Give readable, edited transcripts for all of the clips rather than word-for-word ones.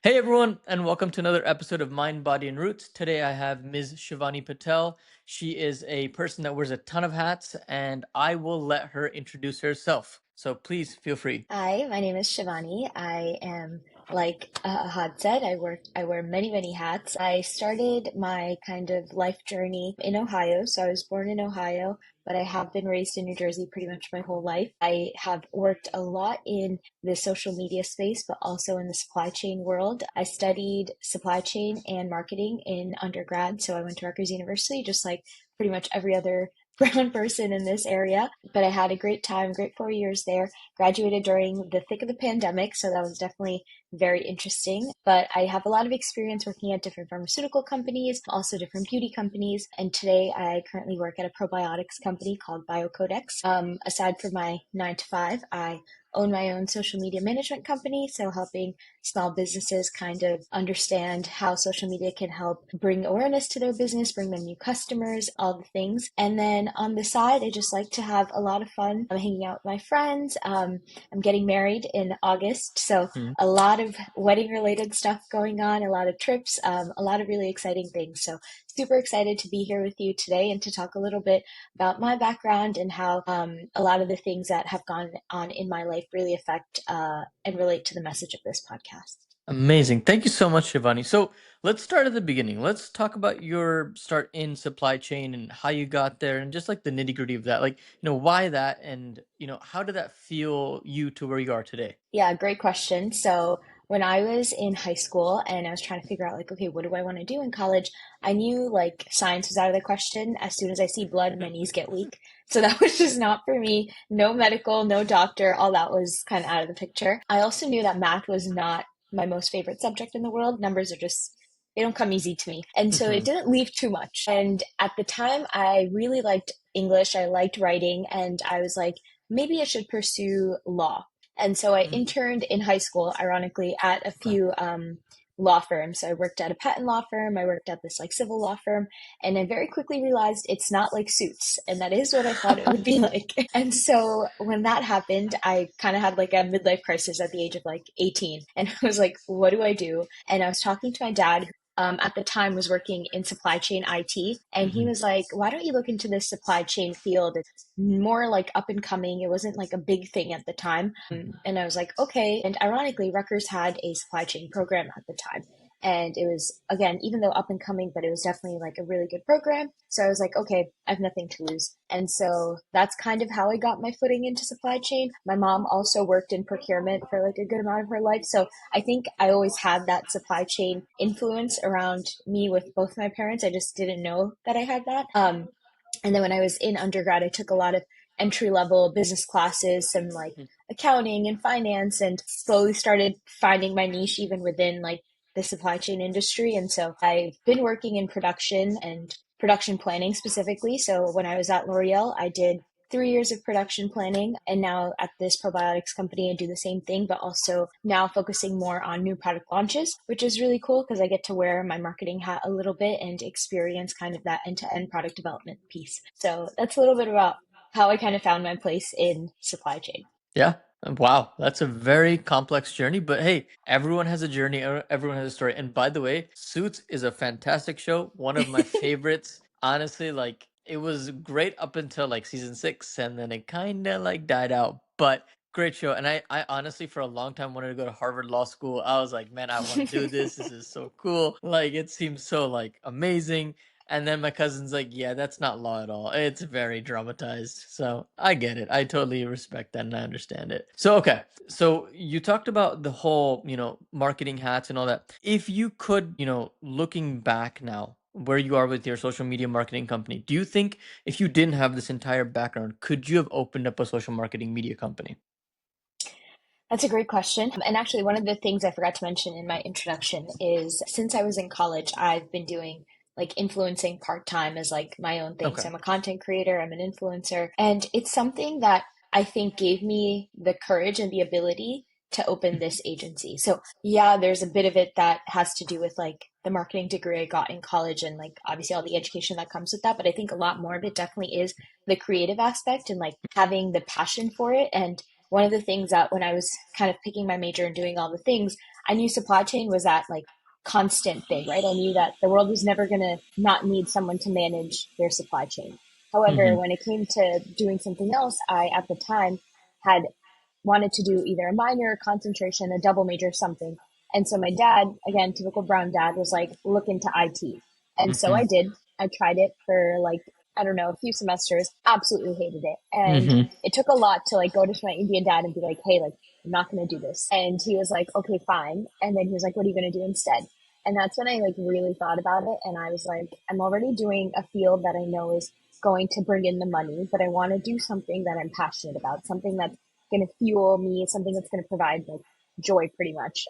Hey everyone, and welcome to another episode of Mind, Body, and Roots. Today I have Ms. Shivani Patel. She is a person that wears a ton of hats, and I will let her introduce herself. So please feel free. Hi, my name is Shivani. I am like Ahad said, I wear many, many hats. I started my kind of life journey in Ohio. So I was born in Ohio, but I have been raised in New Jersey pretty much my whole life. I have worked a lot in the social media space, but also in the supply chain world. I studied supply chain and marketing in undergrad. So I went to Rutgers University, just like pretty much every other brown person in this area. But I had a great time, great 4 years there. Graduated during the thick of the pandemic, so that was definitely very interesting. But I have a lot of experience working at different pharmaceutical companies, also different beauty companies. And today I currently work at a probiotics company called BioCodex. Aside from my 9 to 5, I own my own social media management company, so helping small businesses kind of understand how social media can help bring awareness to their business, bring them new customers, all the things. And then on the side, I just like to have a lot of fun. I'm hanging out with my friends. I'm getting married in August, so Hmm. a lot of wedding related stuff going on, a lot of trips, a lot of really exciting things. So super excited to be here with you today and to talk a little bit about my background and how a lot of the things that have gone on in my life really affect and relate to the message of this podcast. Amazing. Thank you so much, Shivani. So let's start at the beginning. Let's talk about your start in supply chain and how you got there and just like the nitty-gritty of that. Why that and, how did that feel you to where you are today? Yeah, great question. So when I was in high school and I was trying to figure out like, okay, what do I want to do in college? I knew like science was out of the question. As soon as I see blood, my knees get weak. So that was just not for me. No medical, no doctor, all that was kind of out of the picture. I also knew that math was not my most favorite subject in the world. Numbers are just they don't come easy to me. And so it Hmm. didn't leave too much. And at the time, I really liked English. I liked writing. And I was like, maybe I should pursue law. And so I Hmm. interned in high school, ironically, at a Okay. few law firms. So I worked at a patent law firm, I worked at this like civil law firm, and I very quickly realized it's not like Suits. And that is what I thought it would be like. And so when that happened, I kind of had like a midlife crisis at the age of like 18. And I was like, what do I do? And I was talking to my dad, at the time was working in supply chain IT. And he Hmm. was like, why don't you look into this supply chain field? More like up and coming. It wasn't like a big thing at the time. And I was like, okay. And ironically, Rutgers had a supply chain program at the time. And it was, again, even though up and coming, but it was definitely like a really good program. So I was like, okay, I have nothing to lose. And so that's kind of how I got my footing into supply chain. My mom also worked in procurement for like a good amount of her life. So I think I always had that supply chain influence around me with both my parents. I just didn't know that I had that. And then when I was in undergrad, I took a lot of entry level business classes, some like accounting and finance, and slowly started finding my niche even within like the supply chain industry. And so I've been working in production and production planning specifically. So when I was at L'Oreal, I did 3 years of production planning. And now at this probiotics company, I do the same thing, but also now focusing more on new product launches, which is really cool because I get to wear my marketing hat a little bit and experience kind of that end to end product development piece. So that's a little bit about how I kind of found my place in supply chain. Yeah. Wow, that's a very complex journey, but hey, everyone has a journey, everyone has a story. And by the way, Suits is a fantastic show, one of my favorites. Honestly, like it was great up until like season 6 and then it kind of like died out. But great show. And I honestly for a long time wanted to go to Harvard Law School. I was like, man, I want to do this. This is so cool. Like it seems so like amazing. And then my cousin's like, yeah, that's not law at all. It's very dramatized. So I get it. I totally respect that and I understand it. So, okay. So you talked about the whole, marketing hats and all that. If you could, looking back now, where you are with your social media marketing company, do you think if you didn't have this entire background, could you have opened up a social marketing media company? That's a great question. And actually, one of the things I forgot to mention in my introduction is since I was in college, I've been doing like influencing part time as like my own thing. Okay. So I'm a content creator, I'm an influencer, and it's something that I think gave me the courage and the ability to open this agency. So, yeah, there's a bit of it that has to do with like the marketing degree I got in college and like obviously all the education that comes with that. But I think a lot more of it definitely is the creative aspect and like having the passion for it. And one of the things that when I was kind of picking my major and doing all the things, I knew supply chain was that like constant thing, right? I knew that the world was never going to not need someone to manage their supply chain. However, Mm-hmm. when it came to doing something else, I at the time had wanted to do either a minor, concentration, a double major, something. And so my dad, again, typical brown dad, was like, look into IT. And so Mm-hmm. I did. I tried it for like, I don't know, a few semesters, absolutely hated it. And Mm-hmm. it took a lot to like go to my Indian dad and be like, hey, like, I'm not going to do this. And he was like, okay, fine. And then he was like, what are you going to do instead? And that's when I like really thought about it. And I was like, I'm already doing a field that I know is going to bring in the money, but I want to do something that I'm passionate about, something that's going to fuel me, something that's going to provide like joy pretty much.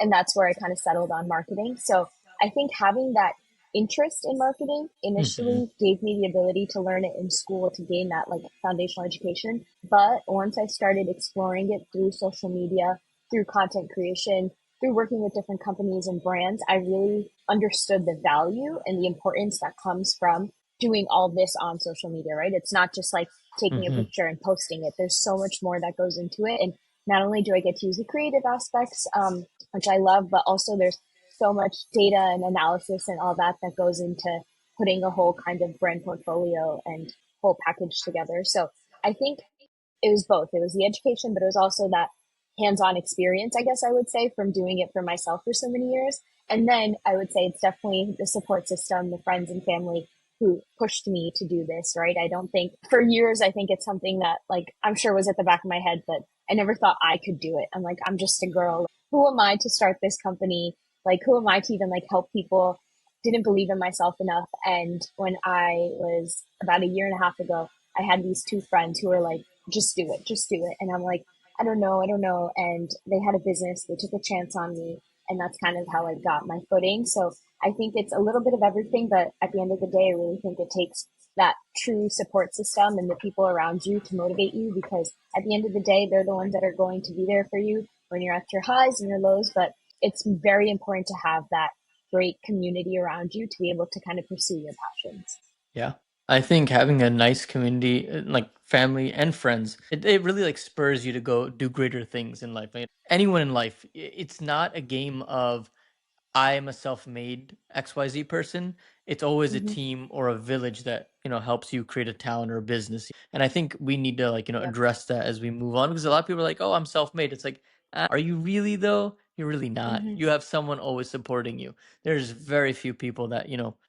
And that's where I kind of settled on marketing. So I think having that interest in marketing Mm-hmm. initially gave me the ability to learn it in school to gain that like foundational education. But once I started exploring it through social media, through content creation, through working with different companies and brands, I really understood the value and the importance that comes from doing all this on social media, right? It's not just like taking a Mm-hmm. picture and posting it. There's so much more that goes into it. And not only do I get to use the creative aspects, which I love, but also there's so much data and analysis and all that that goes into putting a whole kind of brand portfolio and whole package together. So I think it was both. It was the education, but it was also that hands-on experience, I guess I would say, from doing it for myself for so many years. And then I would say it's definitely the support system, the friends and family who pushed me to do this, right? I don't think for years, I think it's something that like I'm sure was at the back of my head, but I never thought I could do it. I'm like, I'm just a girl. Who am I to start this company? Like, who am I to even like help people? Didn't believe in myself enough. And when I was about a year and a half ago, I had these two friends who were like, just do it, just do it. And I'm like, I don't know. And they had a business, they took a chance on me. And that's kind of how I got my footing. So I think it's a little bit of everything, but at the end of the day, I really think it takes that true support system and the people around you to motivate you because at the end of the day, they're the ones that are going to be there for you when you're at your highs and your lows. But it's very important to have that great community around you to be able to kind of pursue your passions. Yeah. I think having a nice community, like family and friends, it really like spurs you to go do greater things in life. Like, anyone in life, it's not a game of I am a self-made XYZ person. It's always a Mm-hmm. team or a village that, helps you create a town or a business. And I think we need to like, Yep. address that as we move on because a lot of people are like, "Oh, I'm self-made." It's like, are you really though? You're really not. Mm-hmm. You have someone always supporting you. There's very few people that,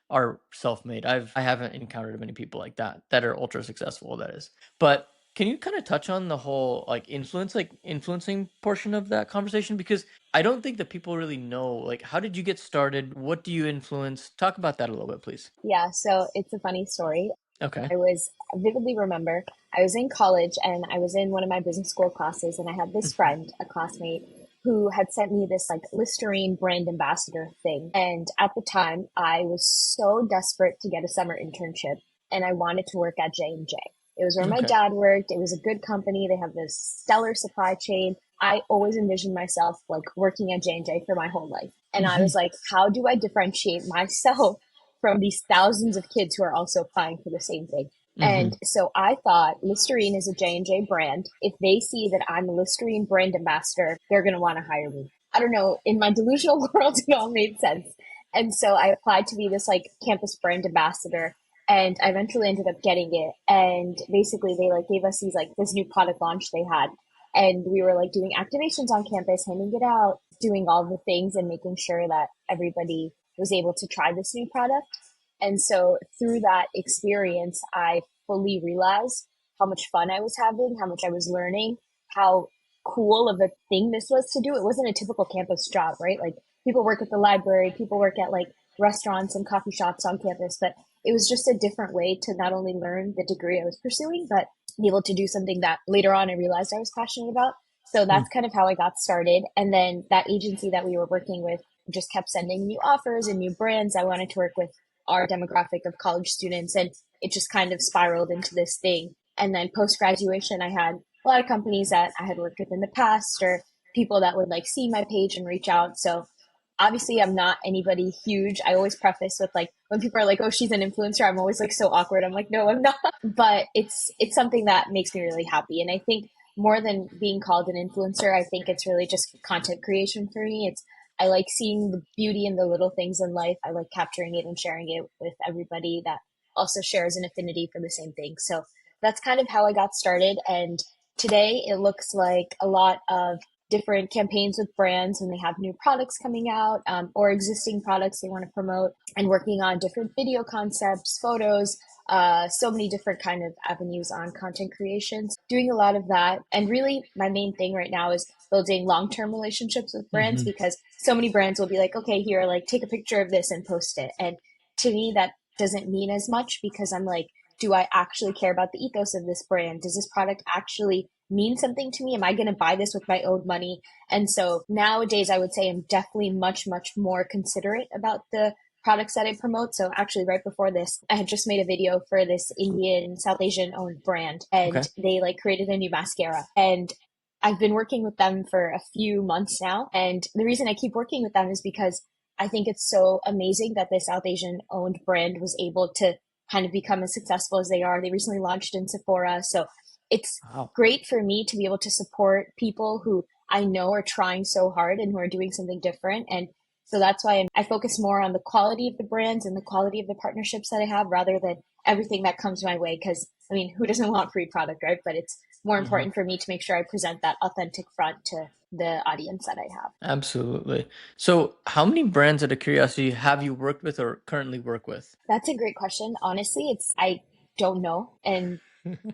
are self-made. I haven't encountered many people like that are ultra successful, that is. But can you kind of touch on the whole like influencing portion of that conversation? Because I don't think that people really know, like, how did you get started? What do you influence? Talk about that a little bit, please. Yeah, so it's a funny story. Okay. I vividly remember I was in college and I was in one of my business school classes and I had this Mhm. friend, a classmate, who had sent me this like Listerine brand ambassador thing. And at the time, I was so desperate to get a summer internship and I wanted to work at J&J. It was where my Okay. dad worked. It was a good company. They have this stellar supply chain. I always envisioned myself like working at J&J for my whole life. And I Mhm. was like, how do I differentiate myself from these thousands of kids who are also applying for the same thing? And Mhm. so I thought Listerine is a J&J brand. If they see that I'm a Listerine brand ambassador, they're going to want to hire me. I don't know. In my delusional world, it all made sense. And so I applied to be this like campus brand ambassador and I eventually ended up getting it. And basically they like gave us these like this new product launch they had. And we were like doing activations on campus, handing it out, doing all the things and making sure that everybody was able to try this new product. And so through that experience, I fully realized how much fun I was having, how much I was learning, how cool of a thing this was to do. It wasn't a typical campus job, right? Like people work at the library, people work at like restaurants and coffee shops on campus, but it was just a different way to not only learn the degree I was pursuing, but be able to do something that later on I realized I was passionate about. So Mm. that's kind of how I got started. And then that agency that we were working with just kept sending new offers and new brands. I wanted to work with our demographic of college students, and it just kind of spiraled into this thing. And then post graduation, I had a lot of companies that I had worked with in the past, or people that would like see my page and reach out. So obviously, I'm not anybody huge. I always preface with like when people are like, "Oh, she's an influencer," I'm always like so awkward. I'm like, "No, I'm not." But it's something that makes me really happy, and I think more than being called an influencer, I think it's really just content creation for me. I like seeing the beauty in the little things in life. I like capturing it and sharing it with everybody that also shares an affinity for the same thing. So that's kind of how I got started. And today it looks like a lot of different campaigns with brands when they have new products coming out, or existing products they want to promote, and working on different video concepts, photos, so many different kind of avenues on content creation. So doing a lot of that. And really my main thing right now is building long-term relationships with brands, Hmm. because so many brands will be like, okay, here, like take a picture of this and post it. And to me, that doesn't mean as much, because I'm like, do I actually care about the ethos of this brand? Does this product actually mean something to me? Am I going to buy this with my own money? And so nowadays, I would say I'm definitely much, much more considerate about the products that I promote. So actually, right before this, I had just made a video for this Indian, South Asian owned brand, and Okay. they like created a new mascara. And I've been working with them for a few months now. And the reason I keep working with them is because I think it's so amazing that this South Asian owned brand was able to kind of become as successful as they are. They recently launched in Sephora. So it's Wow. great for me to be able to support people who I know are trying so hard and who are doing something different. And so that's why I focus more on the quality of the brands and the quality of the partnerships that I have, rather than everything that comes my way. Because, I mean, who doesn't want free product, right? But it's more Hmm. important for me to make sure I present that authentic front to the audience that I have. Absolutely. So, how many brands, out of curiosity, have you worked with or currently work with? That's a great question. Honestly, I don't know, and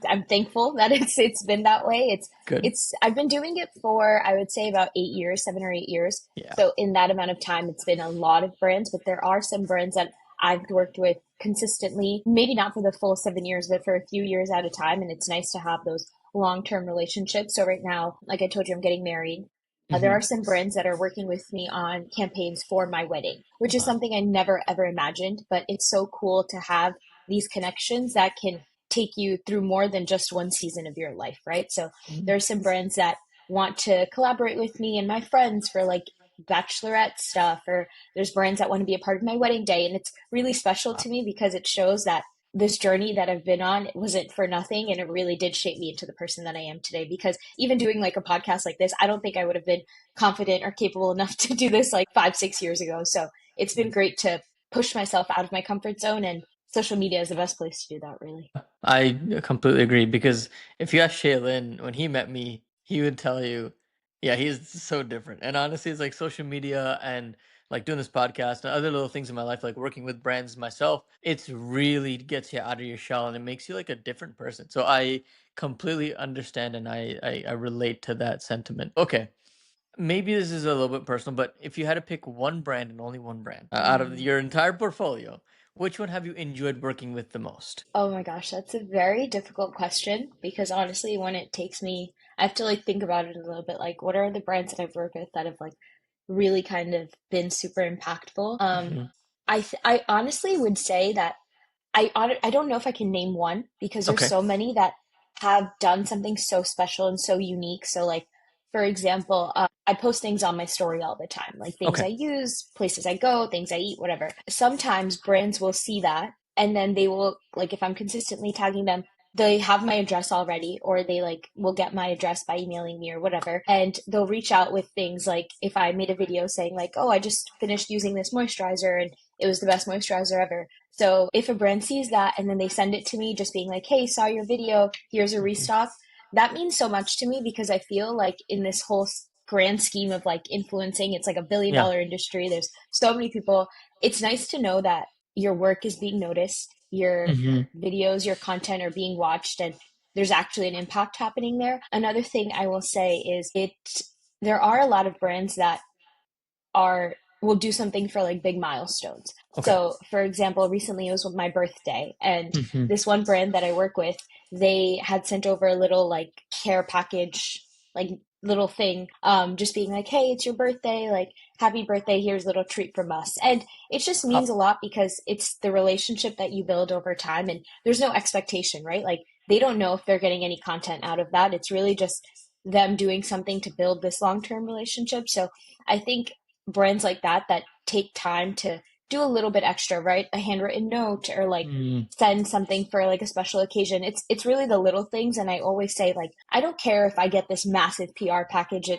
I'm thankful that it's been that way. Good. It's I've been doing it for, I would say, about 8 years, 7 or 8 years. Yeah. So in that amount of time, it's been a lot of brands, but there are some brands that I've worked with consistently, maybe not for the full 7 years, but for a few years at a time. And it's nice to have those long-term relationships. So right now, like I told you, I'm getting married. There Hmm. are some brands that are working with me on campaigns for my wedding, which is Wow. something I never ever imagined, but it's so cool to have these connections that can take you through more than just one season of your life, right? So there Mm. are some brands that want to collaborate with me and my friends for like bachelorette stuff, or there's brands that want to be a part of my wedding day. And it's really special Wow. to me because it shows that this journey that I've been on, it wasn't for nothing, and it really did shape me into the person that I am today. Because even doing like a podcast like this, I don't think I would have been confident or capable enough to do this like 5, 6 years ago. So it's been great to push myself out of my comfort zone, and social media is the best place to do that, really. I completely agree because if you ask Shaylin, when he met me, he would tell you, yeah, he's so different. And honestly, it's like social media and like doing this podcast and other little things in my life, like working with brands myself, it's really gets you out of your shell and it makes you like a different person. So I completely understand and I relate to that sentiment. Okay. Maybe this is a little bit personal, but if you had to pick one brand and only one brand out of Mm. your entire portfolio, which one have you enjoyed working with the most? Oh my gosh, that's a very difficult question, because honestly, when it takes me, I have to like think about it a little bit. Like, what are the brands that I've worked with that have like really kind of been super impactful? Hmm. I honestly would say that I don't know if I can name one, because there's Okay. so many that have done something so special and so unique. So like, for example, I post things on my story all the time, like things Okay. I use, places I go, things I eat, whatever. Sometimes brands will see that, and then they will, like, if I'm consistently tagging them, they have my address already, or they like will get my address by emailing me or whatever, and they'll reach out with things like, if I made a video saying like, oh, I just finished using this moisturizer and it was the best moisturizer ever. So if a brand sees that and then they send it to me just being like, hey, saw your video, here's a Hmm. restock, that means so much to me, because I feel like in this whole grand scheme of like influencing, it's like a billion Yeah. dollar industry. There's so many people. It's nice to know that your work is being noticed, your Hmm. videos, your content are being watched, and there's actually an impact happening there. Another thing I will say is there are a lot of brands that are will do something for like big milestones. Okay. So, for example, recently it was my birthday, and Hmm. this one brand that I work with, they had sent over a little like care package, like little thing, just being like, "Hey, it's your birthday, like happy birthday, here's a little treat from us." And it just means Wow. a lot, because it's the relationship that you build over time, and there's no expectation, right? Like they don't know if they're getting any content out of that. It's really just them doing something to build this long-term relationship. So, I think brands like that take time to do a little bit extra, right? A handwritten note or like Mm. send something for like a special occasion. It's really the little things, and I always say like I don't care if I get this massive PR package.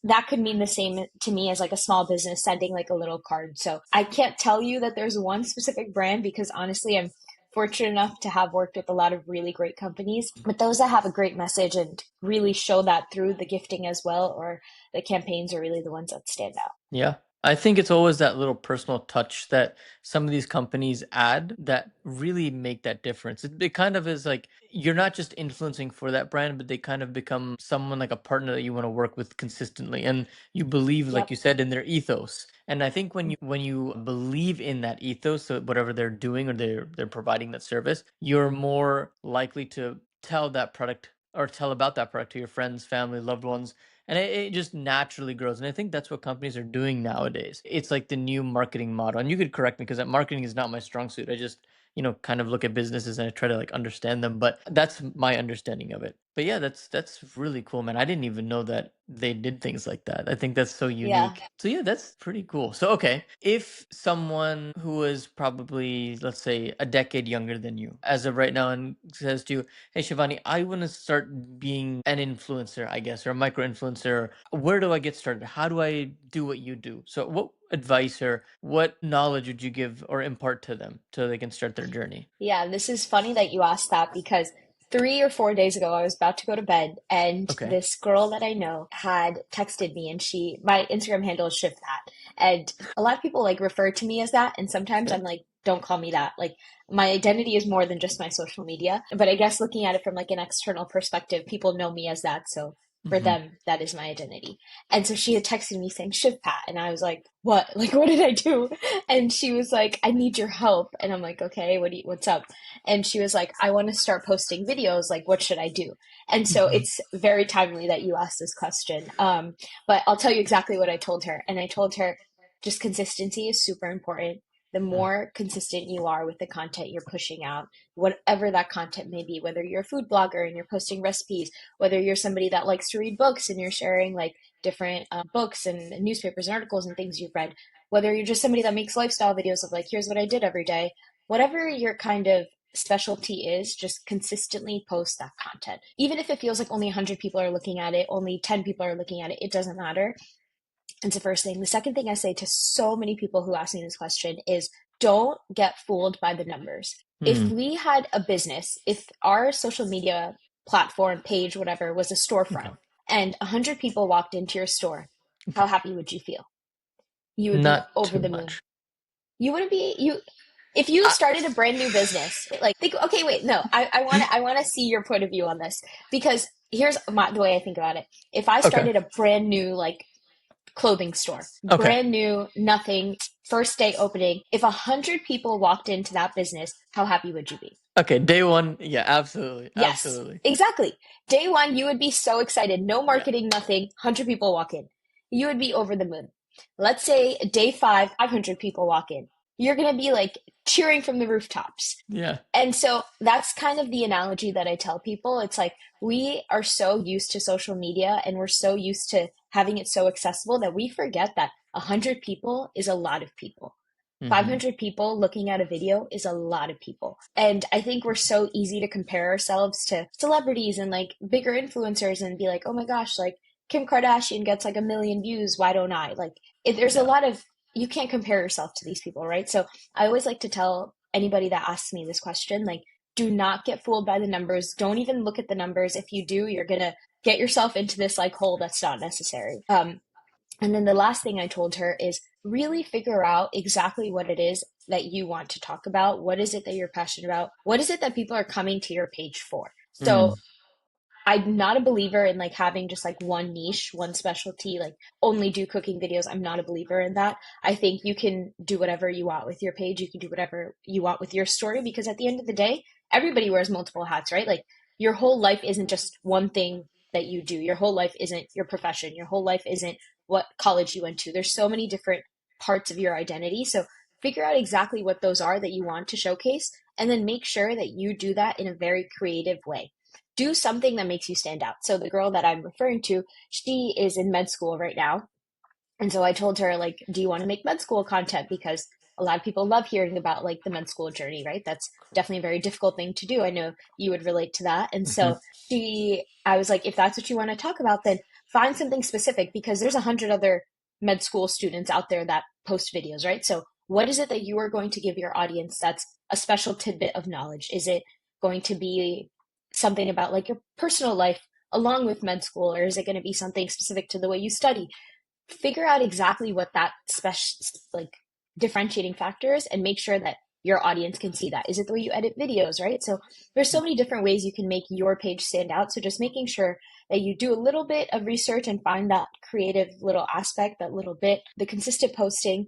That could mean the same to me as like a small business sending like a little card. So I can't tell you that there's one specific brand because honestly, I'm fortunate enough to have worked with a lot of really great companies, but those that have a great message and really show that through the gifting as well, or the campaigns, are really the ones that stand out. Yeah. I think it's always that little personal touch that some of these companies add that really make that difference. It kind of is like you're not just influencing for that brand, but they kind of become someone like a partner that you want to work with consistently. And you believe, like Yep. you said, in their ethos. And I think when you believe in that ethos, so whatever they're doing or they're providing that service, you're more likely to tell that product or tell about that product to your friends, family, loved ones, and it just naturally grows. And I think that's what companies are doing nowadays. It's like the new marketing model. And you could correct me because that marketing is not my strong suit. I just, kind of look at businesses and I try to like understand them. But that's my understanding of it. But yeah, that's really cool, man. I didn't even know that they did things like that. I think that's so Yeah. unique. So yeah, that's pretty cool. So okay, if someone who was probably, let's say, a decade younger than you as of right now and says to you, hey Shivani, I want to start being an influencer, I guess, or a micro influencer. Where do I get started? How do I do what you do? So, what advice or what knowledge would you give or impart to them so they can start their journey? Yeah, this is funny that you asked that because 3 or 4 days ago, I was about to go to bed, and Okay. this girl that I know had texted me, and my Instagram handle is Shift That, and a lot of people like refer to me as that, and sometimes Okay. I'm like, don't call me that. Like my identity is more than just my social media, but I guess looking at it from like an external perspective, people know me as that, so for Mm-hmm. them, that is my identity. And so she had texted me saying Shift Pat, and I was like, what? Like, what did I do? And she was like, I need your help. And I'm like, okay, what's up? And she was like, I want to start posting videos. Like, what should I do? And so Mm-hmm. it's very timely that you asked this question. But I'll tell you exactly what I told her. And I told her just consistency is super important. The more consistent you are with the content you're pushing out, whatever that content may be, whether you're a food blogger and you're posting recipes, whether you're somebody that likes to read books and you're sharing like different books and newspapers and articles and things you've read, whether you're just somebody that makes lifestyle videos of like, here's what I did every day, whatever your kind of specialty is, just consistently post that content. Even if it feels like only 100 people are looking at it, only 10 people are looking at it, it doesn't matter. It's the first thing. The second thing I say to so many people who ask me this question is don't get fooled by the numbers. If Mm. we had a business, if our social media platform, page, whatever, was a storefront Okay. and 100 people walked into your store, how Okay. happy would you feel? You would be Not over too the moon. much. You wouldn't be, you, if you I, started a brand new business, like think, okay, wait, no, I want to see your point of view on this because here's the way I think about it. If I okay. started a brand new like clothing store, Okay. brand new, nothing, first day opening, if 100 people walked into that business, how happy would you be? Okay. Day one. Yeah. Absolutely. Yes, Absolutely. exactly. Day one, you would be so excited. No Yeah. marketing, nothing. 100 people walk in. You would be over the moon. Let's say day five, 500 people walk in. You're going to be like cheering from the rooftops. Yeah. And so that's kind of the analogy that I tell people. It's like we are so used to social media and we're so used to having it so accessible that we forget that 100 people is a lot of people. Mm-hmm. 500 people looking at a video is a lot of people. And I think we're so easy to compare ourselves to celebrities and like bigger influencers and be like, oh my gosh, like Kim Kardashian gets like 1 million views. Why don't I? Like, there's a Yeah. lot of, you can't compare yourself to these people, right? So I always like to tell anybody that asks me this question, like, do not get fooled by the numbers. Don't even look at the numbers. If you do, you're going to get yourself into this like hole that's not necessary. And then the last thing I told her is really figure out exactly what it is that you want to talk about. What is it that you're passionate about? What is it that people are coming to your page for? So Mm. I'm not a believer in like having just like one niche, one specialty, like only do cooking videos. I'm not a believer in that. I think you can do whatever you want with your page. You can do whatever you want with your story because at the end of the day, everybody wears multiple hats, right? Like your whole life isn't just one thing that you do. Your whole life isn't your profession. Your whole life isn't what college you went to. There's so many different parts of your identity. So figure out exactly what those are that you want to showcase and then make sure that you do that in a very creative way. Do something that makes you stand out. So the girl that I'm referring to, she is in med school right now. And so I told her, like, do you want to make med school content? Because a lot of people love hearing about like the med school journey, right? That's definitely a very difficult thing to do. I know you would relate to that. And Mhm. so I was like, if that's what you want to talk about, then find something specific because there's 100 other med school students out there that post videos, right? So what is it that you are going to give your audience that's a special tidbit of knowledge? Is it going to be something about like your personal life along with med school, or is it going to be something specific to the way you study? Figure out exactly what that special like differentiating factor is and make sure that your audience can see that. Is it the way you edit videos, right? So there's so many different ways you can make your page stand out. So just making sure that you do a little bit of research and find that creative little aspect, that little bit, the consistent posting,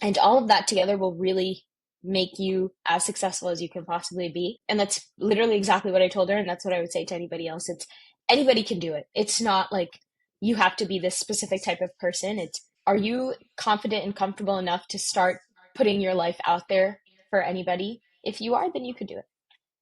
and all of that together will really make you as successful as you can possibly be. And that's literally exactly what I told her. And that's what I would say to anybody else. It's anybody can do it. It's not like you have to be this specific type of person. It's are you confident and comfortable enough to start putting your life out there for anybody? If you are, then you could do it.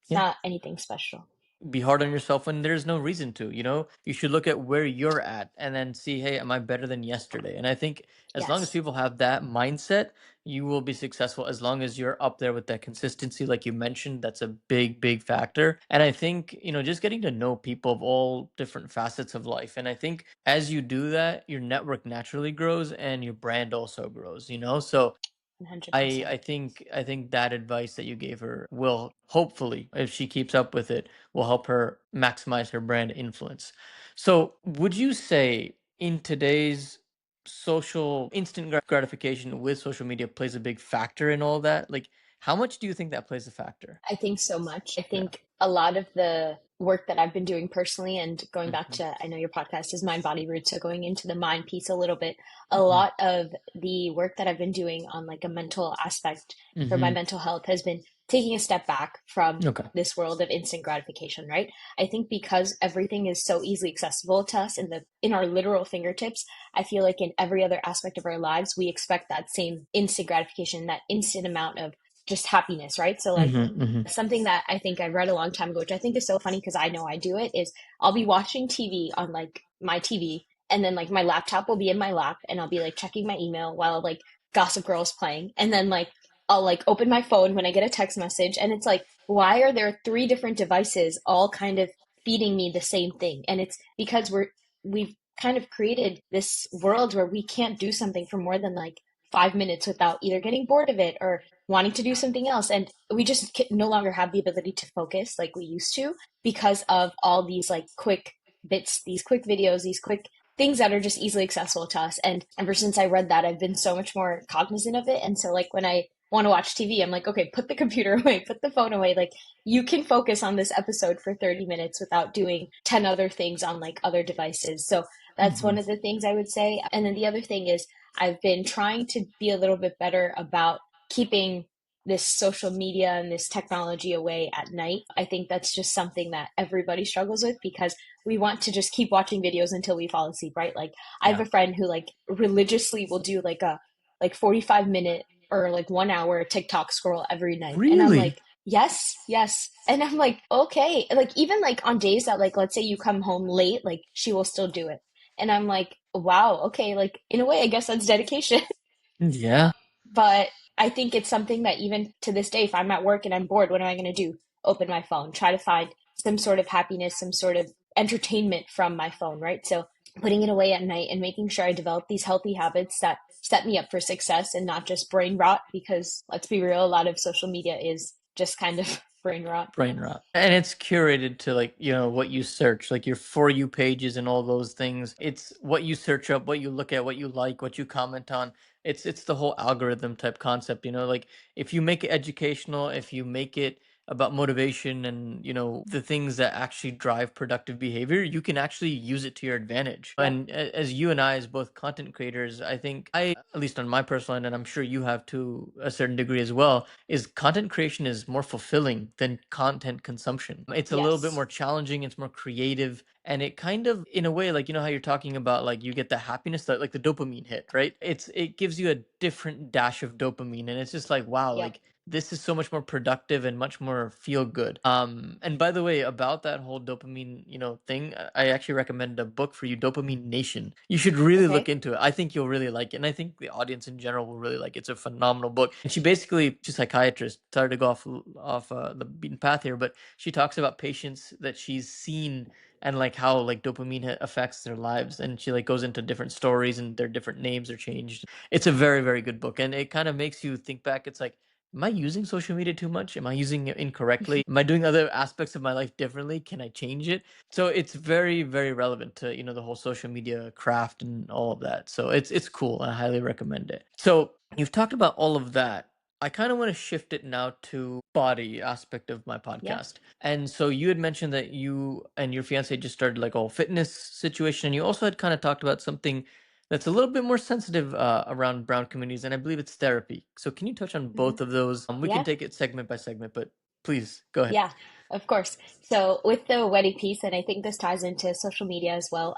It's Yeah. not anything special. Be hard on yourself when there's no reason to, you know? You should look at where you're at and then see, hey, am I better than yesterday? And I think as long as Yes, people have that mindset, you will be successful as long as you're up there with that consistency, like you mentioned. That's a big, big factor. And I think, just getting to know people of all different facets of life. And I think as you do that, your network naturally grows and your brand also grows, you know? So I 100%. I think I think that advice that you gave her will hopefully, if she keeps up with it, will help her maximize her brand influence. So, would you say in today's social instant gratification with social media plays a big factor in all that? Like, how much do you think that plays a factor? I think so much. I Yeah. think a lot of the work that I've been doing personally, and going back Hmm. to, I know your podcast is Mind Body Roots, so going into the mind piece a little bit, a Hmm. lot of the work that I've been doing on like a mental aspect for my Hmm. mental health has been taking a step back from Okay. this world of instant gratification, right? I think because everything is so easily accessible to us in our literal fingertips, I feel like in every other aspect of our lives, we expect that same instant gratification, that instant amount of just happiness, right? So like Hmm. Hmm. something that I think I read a long time ago, which I think is so funny because I know I do it, is I'll be watching TV on like my TV, and then like my laptop will be in my lap, and I'll be like checking my email while like Gossip Girl's playing, and then like I'll like open my phone when I get a text message, and it's like, why are there three different devices all kind of feeding me the same thing? And it's because we've kind of created this world where we can't do something for more than like 5 minutes without either getting bored of it or wanting to do something else. And we just no longer have the ability to focus like we used to because of all these like quick bits, these quick videos, these quick things that are just easily accessible to us. And ever since I read that, I've been so much more cognizant of it. And so, like, when I want to watch TV, I'm like, okay, put the computer away, put the phone away. Like, you can focus on this episode for 30 minutes without doing 10 other things on like other devices. So, that's Hmm. one of the things I would say. And then the other thing is, I've been trying to be a little bit better about keeping this social media and this technology away at night. I think that's just something that everybody struggles with because we want to just keep watching videos until we fall asleep, right? Like I have Yeah. a friend who like religiously will do like a like 45 minute or like 1 hour TikTok scroll every night. And I'm Really? like, yes, yes. And I'm like, okay. Like even like on days that like let's say you come home late, like she will still do it. And I'm like, wow, okay, like in a way I guess that's dedication. Yeah. But I think it's something that even to this day, if I'm at work and I'm bored, what am I going to do? Open my phone, try to find some sort of happiness, some sort of entertainment from my phone, right? So putting it away at night and making sure I develop these healthy habits that set me up for success and not just brain rot, because let's be real, a lot of social media is just kind of brain rot. Brain rot. And it's curated to like, what you search, like your For You pages and all those things. It's what you search up, what you look at, what you like, what you comment on. It's the whole algorithm type concept, like if you make it educational, if you make it about motivation and, the things that actually drive productive behavior, you can actually use it to your advantage. Yep. And as you and I, as both content creators, I think at least on my personal end, and I'm sure you have to a certain degree as well, is content creation is more fulfilling than content consumption. It's a little bit Yes. more challenging, it's more creative, and it kind of in a way like how you're talking about like you get the happiness like the dopamine hit, right? It gives you a different dash of dopamine and it's just like wow, Yep. like this is so much more productive and much more feel good. And by the way, about that whole dopamine, thing, I actually recommend a book for you, Dopamine Nation. You should really look Okay. into it. I think you'll really like it, and I think the audience in general will really like it. It's a phenomenal book. And she basically, she's a psychiatrist. Sorry to go off the beaten path here, but she talks about patients that she's seen and like how like dopamine affects their lives, and she like goes into different stories and their different names are changed. It's a very, very good book, and it kind of makes you think back. It's like, am I using social media too much? Am I using it incorrectly? Am I doing other aspects of my life differently? Can I change it? So it's very, very relevant to, the whole social media craft and all of that. So it's cool. I highly recommend it. So you've talked about all of that. I kind of want to shift it now to body aspect of my Yeah. podcast. And so you had mentioned that you and your fiance just started like a whole fitness situation. And you also had kind of talked about something that's a little bit more sensitive around brown communities, and I believe it's therapy. So can you touch on Hmm. both of those? We can Yeah. take it segment by segment, but please go ahead. Yeah, of course. So with the wedding piece, and I think this ties into social media as well.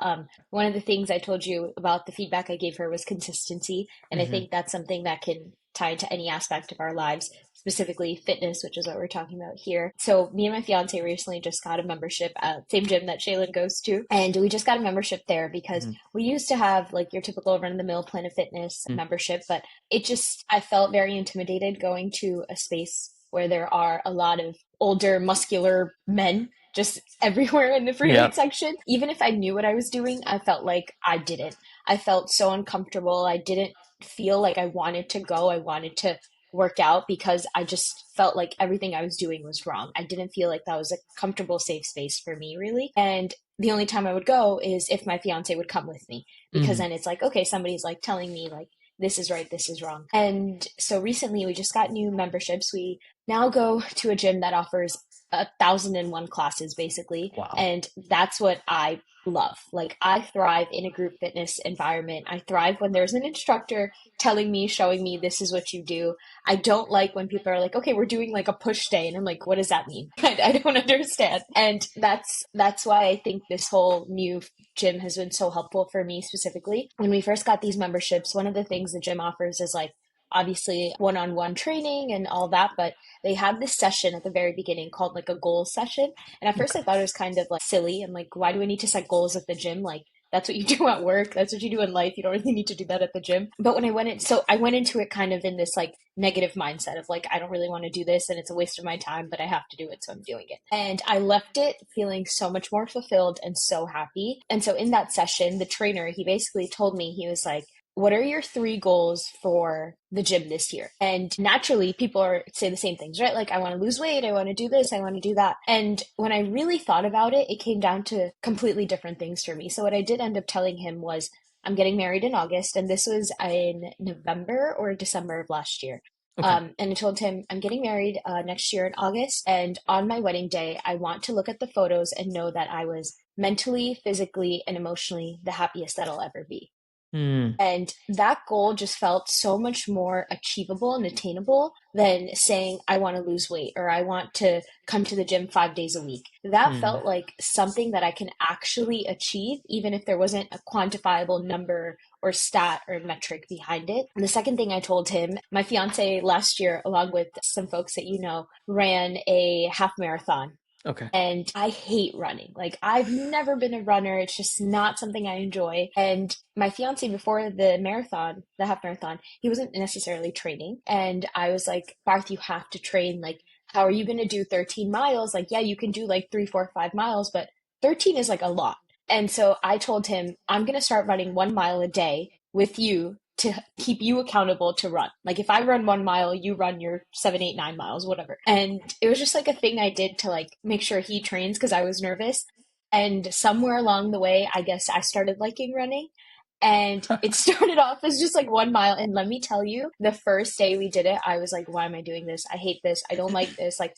One of the things I told you about the feedback I gave her was consistency, and I Hmm. think that's something that can tie into any aspect of our lives, specifically fitness, which is what we're talking about here. So me and my fiance recently just got a membership at the same gym that Shaylin goes to, and we just got a membership there because Hmm. we used to have like your typical run-of-the-mill Planet Fitness membership, but it just I felt very intimidated going to a space where there are a lot of older, muscular men just everywhere in the free Yeah. weight section. Even if I knew what I was doing, I felt like I didn't. I felt so uncomfortable. I didn't feel like I wanted to go. I wanted to work out because I just felt like everything I was doing was wrong. I didn't feel like that was a comfortable, safe space for me, really. And the only time I would go is if my fiance would come with me, because Hmm. then it's like, okay, somebody's like telling me, like, this is right, this is wrong. And so recently we just got new memberships. We now go to a gym that offers 1,001 classes basically, Wow. and that's what I love. Like, I thrive in a group fitness environment. I thrive when there's an instructor telling me, showing me, this is what you do. I don't like when people are like, okay, we're doing like a push day, and I'm like, what does that mean? I don't understand. And that's why I think this whole new gym has been so helpful for me specifically. When we first got these memberships, one of the things the gym offers is like obviously one-on-one training and all that, but they had this session at the very beginning called like a goals session. And at first I Okay. thought it was kind of like silly. I'm like, why do we need to set goals at the gym? Like, that's what you do at work. That's what you do in life. You don't really need to do that at the gym. But when I went in, so I went into it kind of in this like negative mindset of like, I don't really want to do this and it's a waste of my time, but I have to do it. So I'm doing it. And I left it feeling so much more fulfilled and so happy. And so in that session, the trainer, he basically told me, he was like, what are your three goals for the gym this year? And naturally, people are say the same things, right? Like, I want to lose weight, I want to do this, I want to do that. And when I really thought about it, it came down to completely different things for me. So what I did end up telling him was, I'm getting married in August, and this was in November or December of last year. Okay. And I told him, I'm getting married next year in August, and on my wedding day, I want to look at the photos and know that I was mentally, physically, and emotionally the happiest that I'll ever be. Hmm. And that goal just felt so much more achievable and attainable than saying, I want to lose weight or I want to come to the gym 5 days a week. That Hmm. felt like something that I can actually achieve, even if there wasn't a quantifiable number or stat or metric behind it. And the second thing I told him, my fiance last year, along with some folks that you know, ran a half marathon, Okay. and I hate running. Like, I've never been a runner. It's just not something I enjoy. And my fiance, before the marathon, the half marathon, he wasn't necessarily training. And I was like, Barth, you have to train. Like, how are you going to do 13 miles? Like, yeah, you can do like 3, 4, 5 miles, but 13 is like a lot. And so I told him, I'm going to start running 1 mile a day with you to keep you accountable to run. Like, if I run 1 mile, you run your 7, 8, 9 miles, whatever. And it was just like a thing I did to like make sure he trains because I was nervous. And somewhere along the way, I guess I started liking running. And it started off as just like 1 mile. And let me tell you, the first day we did it, I was like, why am I doing this? I hate this. I don't like this. Like,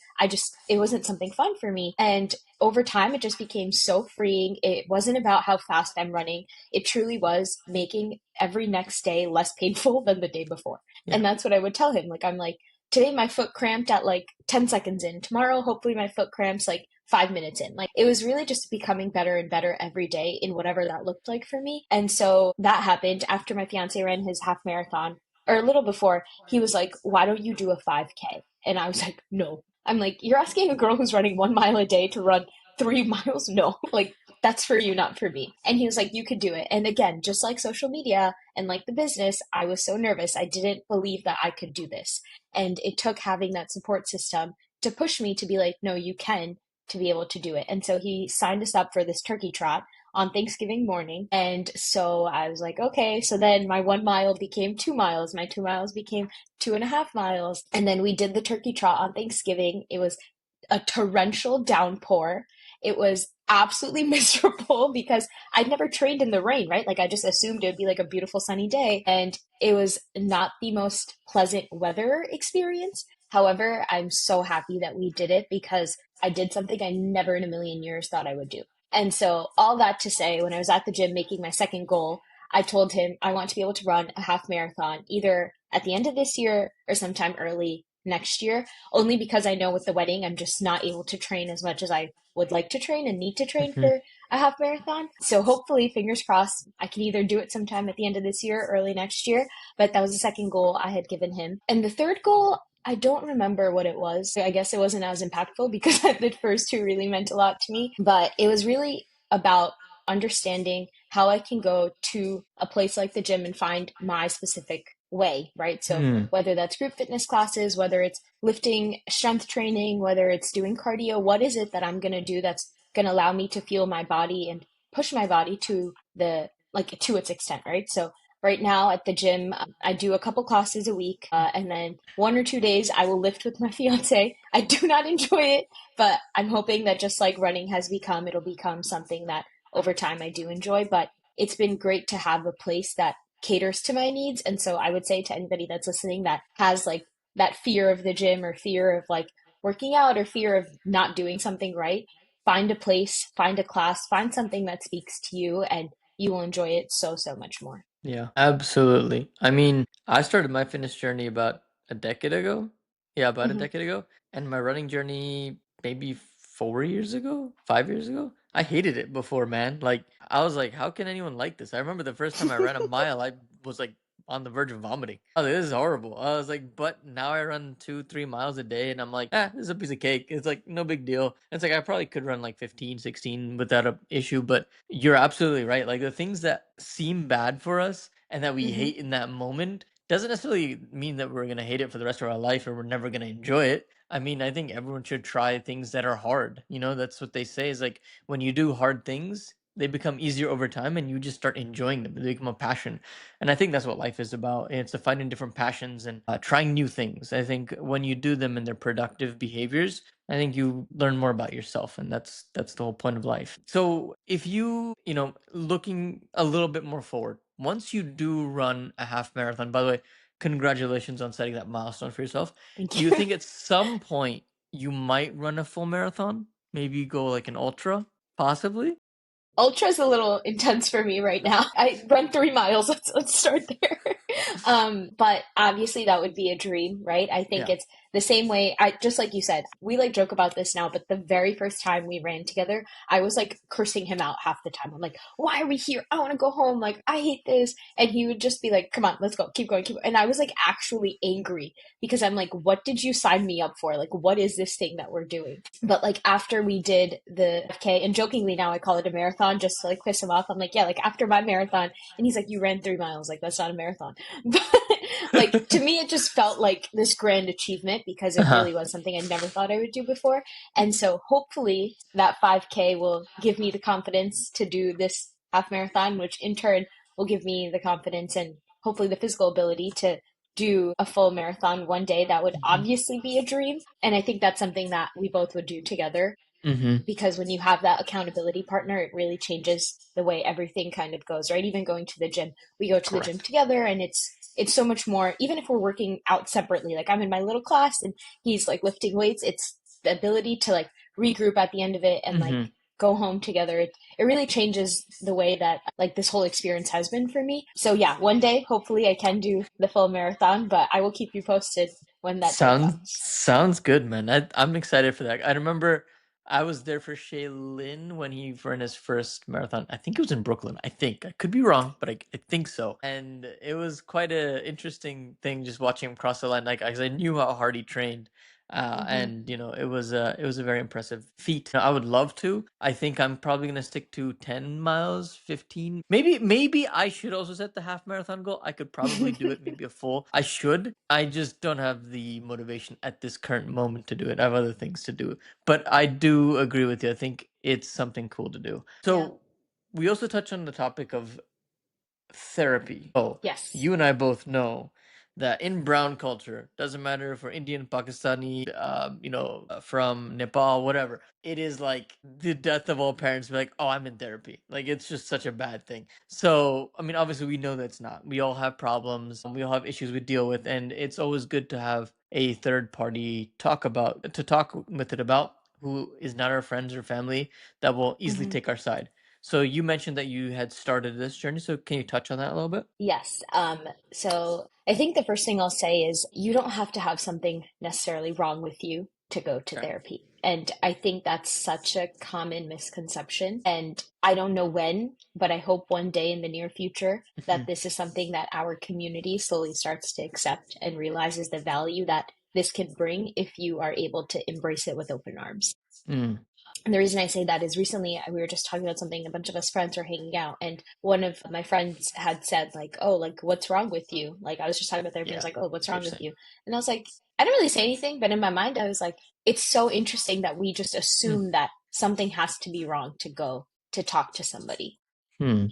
it wasn't something fun for me. And over time, it just became so freeing. It wasn't about how fast I'm running. It truly was making every next day less painful than the day before. Yeah. And that's what I would tell him. Like, I'm like, today my foot cramped at like 10 seconds in. Tomorrow, hopefully, my foot cramps like 5 minutes in. Like, it was really just becoming better and better every day in whatever that looked like for me. And so that happened after my fiance ran his half marathon. or a little before, he was like, "Why don't you do a 5K?" And I was like, "No." I'm like, "You're asking a girl who's running 1 mile a day to run 3 miles? No, like that's for you, not for me." And he was like, "You could do it." And again, just like social media and like the business, I was so nervous. I didn't believe that I could do this. And it took having that support system to push me to be like, "No, you can," to be able to do it. And so he signed us up for this turkey trot on Thanksgiving morning. And so I was like, okay. So then my 1 mile became 2 miles. My 2 miles became 2.5 miles. And then we did the turkey trot on Thanksgiving. It was a torrential downpour. It was absolutely miserable because I'd never trained in the rain, right? Like I just assumed it would be like a beautiful sunny day. And it was not the most pleasant weather experience. However, I'm so happy that we did it because I did something I never in a million years thought I would do. And so, all that to say, when I was at the gym making my second goal, I told him I want to be able to run a half marathon either at the end of this year or sometime early next year, only because I know with the wedding, I'm just not able to train as much as I would like to train and need to train Hmm. for a half marathon. So, hopefully, fingers crossed, I can either do it sometime at the end of this year or early next year. But that was the second goal I had given him. And the third goal, I don't remember what it was. I guess it wasn't as impactful because the first two really meant a lot to me. But it was really about understanding how I can go to a place like the gym and find my specific way, right? So Hmm. whether that's group fitness classes, whether it's lifting, strength training, whether it's doing cardio, what is it that I'm going to do that's going to allow me to feel my body and push my body to the like to its extent, right? So right now at the gym, I do a couple classes a week, and then 1 or 2 days I will lift with my fiance. I do not enjoy it, but I'm hoping that just like running has become, it'll become something that over time I do enjoy. But it's been great to have a place that caters to my needs. And so I would say to anybody that's listening that has like that fear of the gym or fear of like working out or fear of not doing something right, find a place, find a class, find something that speaks to you, and you will enjoy it so, so much more. Yeah, absolutely. I mean, I started my fitness journey about a decade ago. Yeah, about a Mm-hmm. decade ago. And my running journey maybe 4 years ago, 5 years ago. I hated it before, man. Like, I was like, how can anyone like this? I remember the first time I ran a mile, I was like on the verge of vomiting. I was like, this is horrible. I was like, but now I run 2, 3 miles a day and I'm like, this is a piece of cake. It's like no big deal. It's like I probably could run like 15, 16 without a issue, but you're absolutely right. Like the things that seem bad for us and that we Mm-hmm. hate in that moment doesn't necessarily mean that we're going to hate it for the rest of our life or we're never going to enjoy it. I mean, I think everyone should try things that are hard. You know, that's what they say is like when you do hard things, they become easier over time and you just start enjoying them. They become a passion. And I think that's what life is about. It's to finding different passions and trying new things. I think when you do them and they're productive behaviors, I think you learn more about yourself, and that's the whole point of life. So if looking a little bit more forward, once you do run a half marathon, by the way, congratulations on setting that milestone for yourself. Thank Do you you. think at some point you might run a full marathon? Maybe go like an ultra, possibly? Ultra's a little intense for me right now. I run 3 miles. Let's start there. But obviously that would be a dream, right? I think Yeah. it's the same way. I just like you said, we like joke about this now, but the very first time we ran together, I was like cursing him out half the time. I'm like, "Why are we here? I want to go home. Like, I hate this." And he would just be like, "Come on, let's go. Keep going, keep." And I was like actually angry because I'm like, "What did you sign me up for? Like, what is this thing that we're doing?" But like after we did the K, and jokingly now I call it a marathon just to like piss him off. I'm like, yeah, like after my marathon, and he's like, "You ran 3 miles. Like that's not a marathon." But like to me, it just felt like this grand achievement because it Uh-huh. really was something I never thought I would do before. And so hopefully that 5K will give me the confidence to do this half marathon, which in turn will give me the confidence and hopefully the physical ability to do a full marathon one day. That would Hmm. obviously be a dream. And I think that's something that we both would do together Hmm. because when you have that accountability partner, it really changes the way everything kind of goes, right? Even going to the gym, we go to the gym Correct. together and it's so much more, even if we're working out separately, like I'm in my little class and he's like lifting weights, it's the ability to like regroup at the end of it and like Hmm. go home together. It really changes the way that like this whole experience has been for me. So yeah, one day hopefully I can do the full marathon, but I will keep you posted when that day Sounds comes. sounds good, man. I'm excited for that. I remember I was there for Shaylin when he ran his first marathon. I think it was in Brooklyn. I think I could be wrong, but I think so. And it was quite a interesting thing just watching him cross the line. Like, 'cause I knew how hard he trained, Hmm. and it was a very impressive feat. I would love to. I think I'm probably gonna stick to 10 miles, 15. Maybe I should also set the half marathon goal. I could probably do it. Maybe a full. I should. I just don't have the motivation at this current moment to do it. I have other things to do. But I do agree with you. I think it's something cool to do. Yeah. So we also touched on the topic of therapy. Oh, Yes. you and I both know that in brown culture, doesn't matter if we're Indian, Pakistani, from Nepal, whatever, it is like the death of all parents. Be like, oh, I'm in therapy. Like it's just such a bad thing. So, I mean, obviously, we know that's not. We all have problems. We all have issues we deal with, and it's always good to have a third party talk with it about who is not our friends or family that will easily Hmm. take our side. So you mentioned that you had started this journey. So can you touch on that a little bit? Yes. So I think the first thing I'll say is you don't have to have something necessarily wrong with you to go to Okay. therapy. And I think that's such a common misconception. And I don't know when, but I hope one day in the near future that Mhm. this is something that our community slowly starts to accept and realizes the value that this can bring if you are able to embrace it with open arms. Mm, And the reason I say that is recently we were just talking about something, a bunch of us friends were hanging out, and one of my friends had said, like, oh, like, what's wrong with you? Like, I was just talking about therapy, and I was yeah, like, oh, what's you're wrong with saying. you? And I was like, I didn't really say anything, but in my mind, I was like, it's so interesting that we just Mm, assume that something has to be wrong to go to talk to somebody. mm,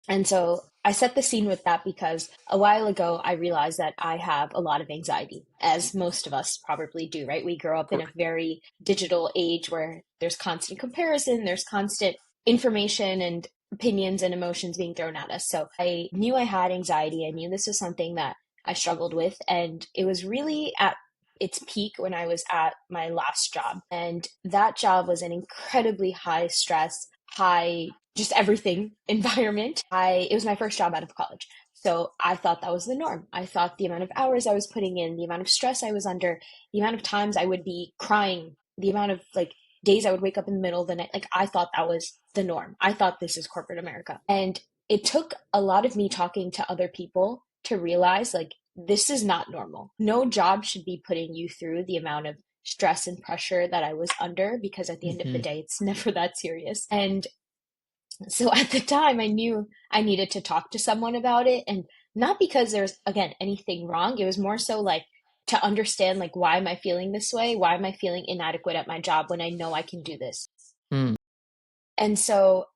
And so I set the scene with that because a while ago I realized that I have a lot of anxiety, as most of us probably do, right? We grow of up in course. a very digital age where there's constant comparison, there's constant information and opinions and emotions being thrown at us. So I knew I had anxiety. I knew this was something that I struggled with. And it was really at its peak when I was at my last job. And that job was an incredibly high stress, high just everything environment. It was my first job out of college. So I thought that was the norm. I thought the amount of hours I was putting in, the amount of stress I was under, the amount of times I would be crying, the amount of like days I would wake up in the middle of the night, like I thought that was the norm. I thought this is corporate America. And it took a lot of me talking to other people to realize like this is not normal. No job should be putting you through the amount of stress and pressure that I was under because at the end of the Hmm. day, it's never that serious. And so at the time, I knew I needed to talk to someone about it. And not because there's, again, anything wrong. It was more so like to understand, like, why am I feeling this way? Why am I feeling inadequate at my job when I know I can do this? Mm, And so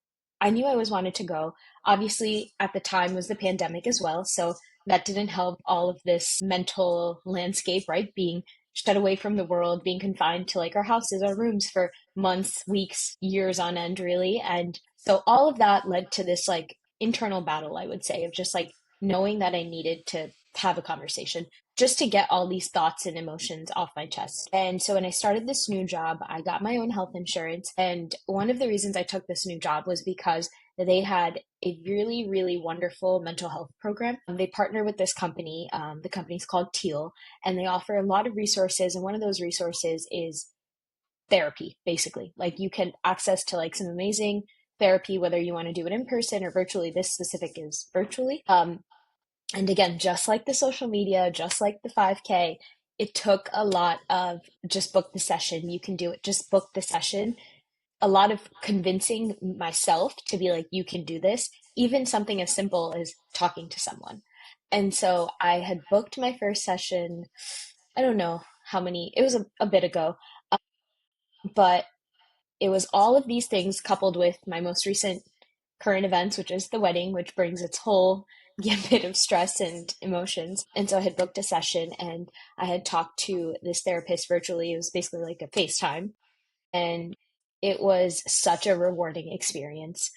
I knew I always wanted to go. Obviously, at the time was the pandemic as well. So that didn't help all of this mental landscape, right? Being shut away from the world, being confined to like our houses, our rooms for months, weeks, years on end, really. And so all of that led to this like internal battle, I would say, of just like knowing that I needed to have a conversation just to get all these thoughts and emotions off my chest. And so when I started this new job, I got my own health insurance. And one of the reasons I took this new job was because they had a really, really wonderful mental health program. They partner with this company. The company's called Teal, and they offer a lot of resources. And one of those resources is therapy, basically. Like you can access to like some amazing therapy, whether you want to do it in person or virtually. This specific is virtually. And again, just like the social media, just like the 5K, it took a lot of just book the session. You can do it. Just book the session. A lot of convincing myself to be like, you can do this. Even something as simple as talking to someone. And so I had booked my first session. I don't know how many, it was a bit ago, but it was all of these things coupled with my most recent current events, which is the wedding, which brings its whole gambit of stress and emotions. And so I had booked a session and I had talked to this therapist virtually. It was basically like a FaceTime. And it was such a rewarding experience.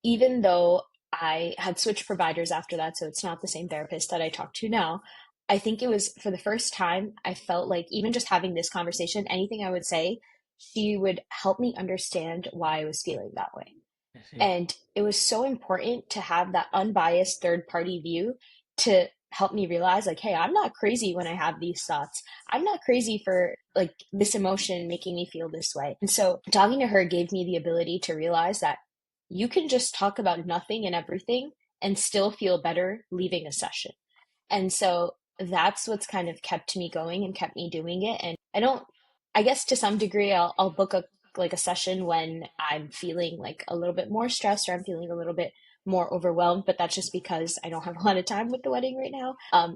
Even though I had switched providers after that, so it's not the same therapist that I talk to now. I think it was for the first time I felt like even just having this conversation, anything I would say, she would help me understand why I was feeling that way. I see. And it was so important to have that unbiased third party view to helped me realize like, hey, I'm not crazy when I have these thoughts. I'm not crazy for like this emotion making me feel this way. And so talking to her gave me the ability to realize that you can just talk about nothing and everything and still feel better leaving a session. And so that's what's kind of kept me going and kept me doing it. And I don't, I guess to some degree, I'll book a like a session when I'm feeling like a little bit more stressed or I'm feeling a little bit more overwhelmed, but that's just because I don't have a lot of time with the wedding right now.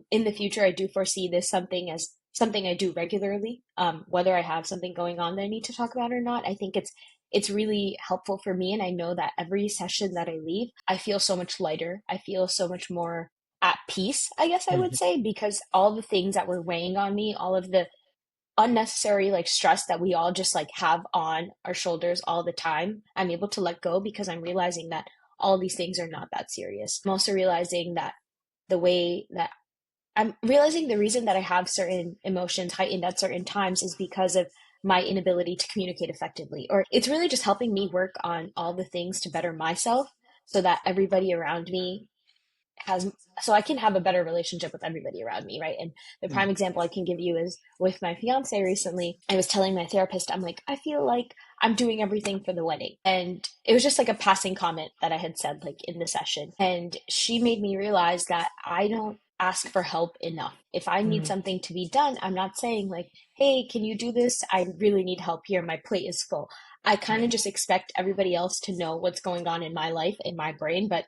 In the future, I do foresee this something as something I do regularly, whether I have something going on that I need to talk about or not. I think it's really helpful for me, and I know that every session that I leave, I feel so much lighter. I feel so much more at peace, I guess I would Mhm. say, because all the things that were weighing on me, all of the unnecessary like stress that we all just like have on our shoulders all the time, I'm able to let go because I'm realizing that all these things are not that serious. I'm also realizing that the way that I'm realizing the reason that I have certain emotions heightened at certain times is because of my inability to communicate effectively. Or it's really just helping me work on all the things to better myself so that everybody around me has so I can have a better relationship with everybody around me, right? And the prime Mm. example I can give you is with my fiance recently. I was telling my therapist, I'm like, I feel like I'm doing everything for the wedding. And it was just like a passing comment that I had said like in the session. And she made me realize that I don't ask for help enough. If I need Mm. something to be done, I'm not saying like, hey, can you do this? I really need help here. My plate is full. I kind of just expect everybody else to know what's going on in my life, in my brain, but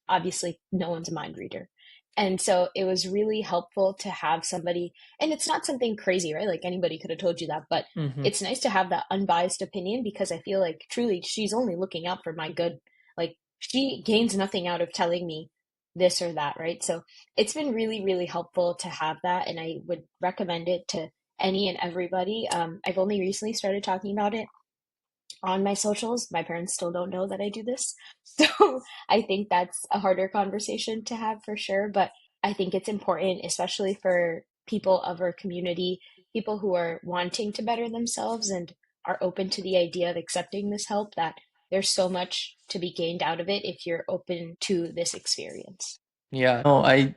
obviously no one's a mind reader. And so it was really helpful to have somebody, and it's not something crazy, right? Like anybody could have told you that, but Mhm. it's nice to have that unbiased opinion because I feel like truly she's only looking out for my good. Like she gains nothing out of telling me this or that, right? So it's been really, really helpful to have that. And I would recommend it to any and everybody. I've only recently started talking about it on my socials. My parents still don't know that I do this. So I think that's a harder conversation to have for sure. But I think it's important, especially for people of our community, people who are wanting to better themselves and are open to the idea of accepting this help, that there's so much to be gained out of it if you're open to this experience. Yeah, no, I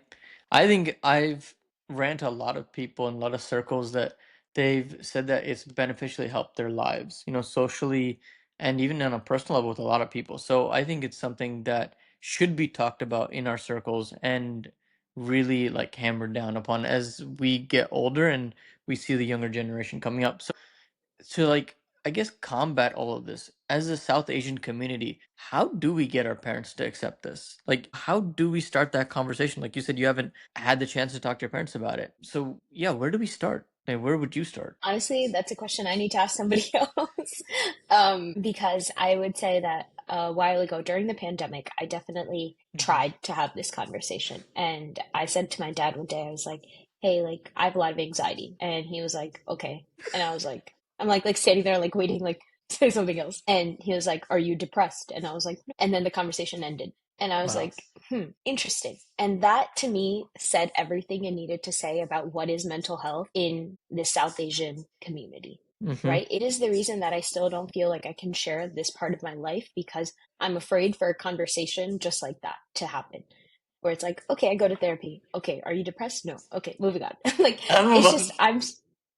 think I've ran to a lot of people in a lot of circles that they've said that it's beneficially helped their lives, socially and even on a personal level with a lot of people. So I think it's something that should be talked about in our circles and really like hammered down upon as we get older and we see the younger generation coming up. So to like I guess combat all of this as a South Asian community, how do we get our parents to accept this? Like how do we start that conversation? Like you said, you haven't had the chance to talk to your parents about it. So yeah, where do we start? And where would you start? Honestly, that's a question I need to ask somebody else. Because I would say that a while ago during the pandemic, I definitely Hmm. tried to have this conversation. And I said to my dad one day, I was like, hey, like, I have a lot of anxiety. And he was like, okay. And I was like, I'm like standing there, like, waiting, like, to say something else. And he was like, are you depressed? And I was like, "No." And then the conversation ended. And I was Wow. like, interesting. And that to me said everything it needed to say about what is mental health in the South Asian community, Hmm. right? It is the reason that I still don't feel like I can share this part of my life because I'm afraid for a conversation just like that to happen. Where it's like, okay, I go to therapy. Okay, are you depressed? No. Okay, moving on. Like I'm it's alone. just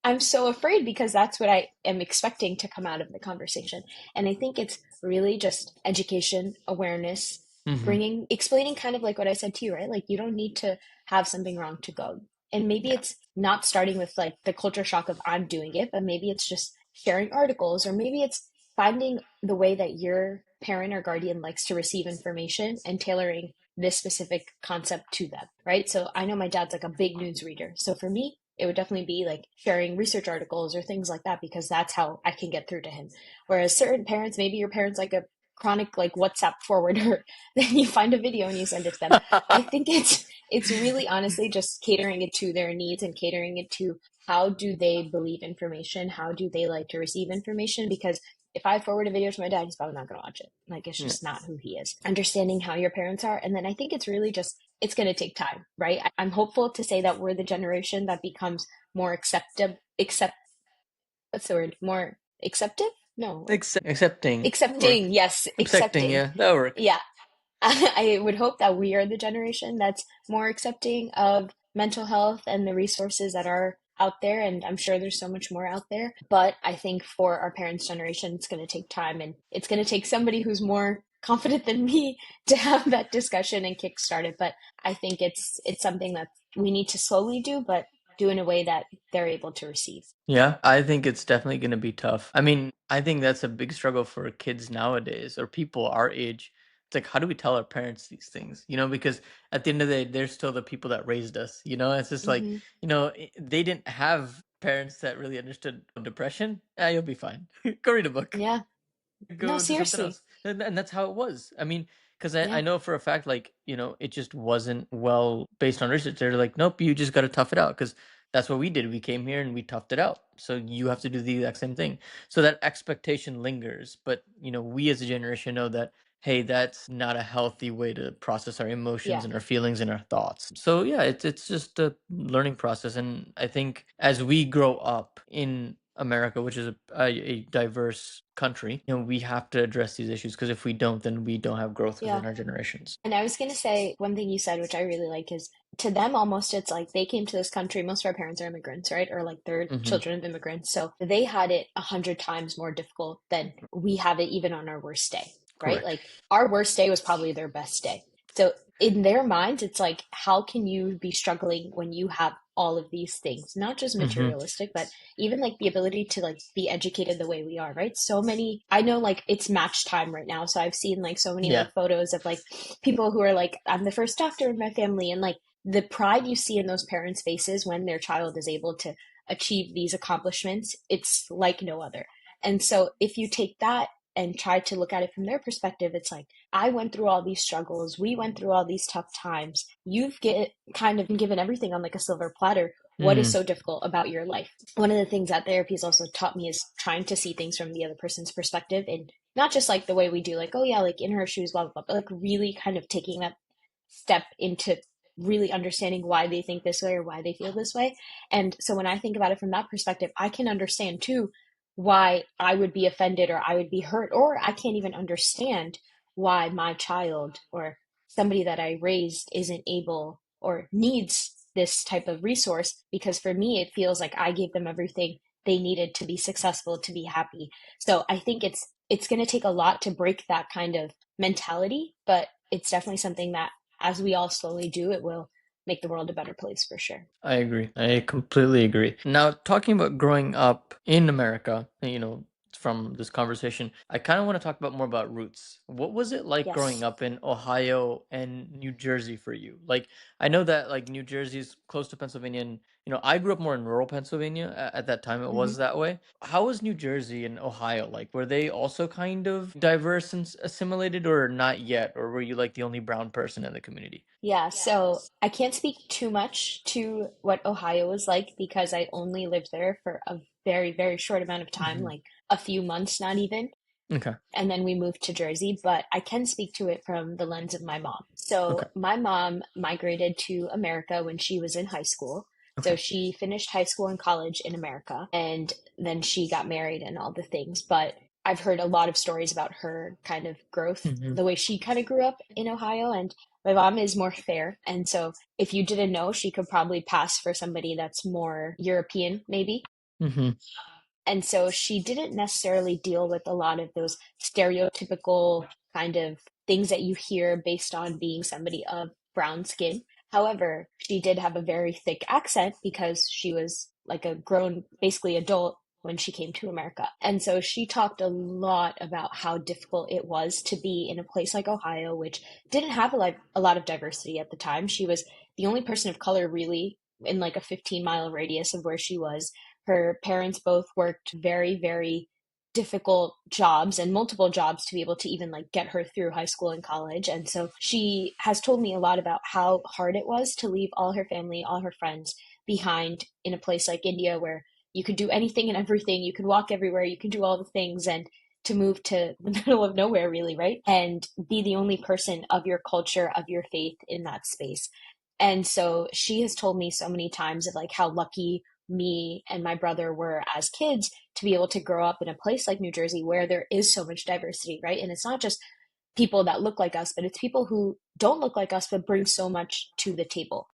I'm so afraid because that's what I am expecting to come out of the conversation. And I think it's really just education, awareness, Hmm. bringing explaining kind of like what I said to you, right? Like you don't need to have something wrong to go. And maybe Yeah. it's not starting with like the culture shock of I'm doing it, but maybe it's just sharing articles, or maybe it's finding the way that your parent or guardian likes to receive information and tailoring this specific concept to them, right? So I know my dad's like a big news reader. So for me, it would definitely be like sharing research articles or things like that because that's how I can get through to him. Whereas certain parents, maybe your parents like a chronic like WhatsApp forwarder, then you find a video and you send it to them. I think it's really honestly just catering it to their needs and catering it to how do they believe information, how do they like to receive information, because if I forward a video to my dad, he's probably not going to watch it. Like it's Yeah. just not who he is. Understanding how your parents are, and then I think it's really just it's going to take time, right? I'm hopeful to say that we're the generation that becomes more accept what's the word? More acceptive? No, Accepting or accepting. Yes, accepting, accepting. yeah, that'll work. Yeah, I would hope that we are the generation that's more accepting of mental health and the resources that are out there. And I'm sure there's so much more out there. But I think for our parents' generation, it's going to take time, and it's going to take somebody who's more confident than me to have that discussion and kickstart it. But I think it's something that we need to slowly do, but do in a way that they're able to receive. Yeah, I think it's definitely going to be tough. I mean, I think that's a big struggle for kids nowadays or people our age. It's like, how do we tell our parents these things? Because at the end of the day, they're still the people that raised us. It's just like, Hmm. they didn't have parents that really understood depression. You'll be fine. Go read a book. Yeah. No, Go do something seriously. else. And that's how it was. I mean, because I Yeah. know for a fact, like, it just wasn't well based on research. They're like, nope, you just got to tough it out because that's what we did. We came here and we toughed it out. So you have to do the exact same thing. So that expectation lingers. But, we as a generation know that, hey, that's not a healthy way to process our emotions Yeah. and our feelings and our thoughts. So yeah, it's just a learning process. And I think as we grow up in America, which is a diverse country, we have to address these issues because if we don't, then we don't have growth Yeah. within our generations. And I was going to say one thing you said, which I really like, is to them almost it's like they came to this country. Most of our parents are immigrants, right? Or like they're Hmm. children of immigrants. So they had it 100 times more difficult than we have it even on our worst day, right? Correct. Like our worst day was probably their best day. So in their minds, it's like, how can you be struggling when you have all of these things, not just Hmm. materialistic, but even like the ability to like be educated the way we are, right? So many, I know like it's match time right now. So I've seen like so many Yeah. like photos of like people who are like, I'm the first doctor in my family. And like the pride you see in those parents' faces when their child is able to achieve these accomplishments, it's like no other. And so if you take that and try to look at it from their perspective, it's like, I went through all these struggles. We went through all these tough times. You've get kind of been given everything on like a silver platter. What is Mm. so difficult about your life? One of the things that therapy has also taught me is trying to see things from the other person's perspective, and not just like the way we do, like, oh yeah, like in her shoes, blah, blah, blah, but like really kind of taking that step into really understanding why they think this way or why they feel this way. And so when I think about it from that perspective, I can understand too why I would be offended or I would be hurt, or I can't even understand why my child or somebody that I raised isn't able or needs this type of resource, because for me it feels like I gave them everything they needed to be successful, to be happy. So I think it's going to take a lot to break that kind of mentality, but it's definitely something that as we all slowly do, it will make the world a better place for sure. I agree. I completely agree. Now, talking about growing up in America, from this conversation, I kind of want to talk about more about roots. What was it like growing Yes. up in Ohio and New Jersey for you? Like, I know that like New Jersey's close to Pennsylvania, and I grew up more in rural Pennsylvania. At that time, it Hmm. was that way. How was New Jersey and Ohio like? Were they also kind of diverse and assimilated, or not yet? Or were you like the only brown person in the community? Yeah, so I can't speak too much to what Ohio was like because I only lived there for a very, very short amount of time, Hmm. like a few months, not even. Okay. And then we moved to Jersey, but I can speak to it from the lens of my mom. Okay. So my mom migrated to America when she was in high school. So Okay. she finished high school and college in America, and then she got married and all the things. But I've heard a lot of stories about her kind of growth, Hmm. the way she kind of grew up in Ohio. And my mom is more fair. And so if you didn't know, she could probably pass for somebody that's more European, maybe. Hmm. And so she didn't necessarily deal with a lot of those stereotypical kind of things that you hear based on being somebody of brown skin. However, she did have a very thick accent because she was like a grown, basically adult when she came to America. And so she talked a lot about how difficult it was to be in a place like Ohio, which didn't have a lot of diversity at the time. She was the only person of color really in like a 15-mile radius of where she was. Her parents both worked very, very difficult jobs and multiple jobs to be able to even like get her through high school and college. And so she has told me a lot about how hard it was to leave all her family, all her friends behind in a place like India where you could do anything and everything, you could walk everywhere, you could do all the things, and to move to the middle of nowhere really, right? And be the only person of your culture, of your faith in that space. And so she has told me so many times of like how lucky me and my brother were as kids to be able to grow up in a place like New Jersey where there is so much diversity, right? And it's not just people that look like us, but it's people who don't look like us but bring so much to the table.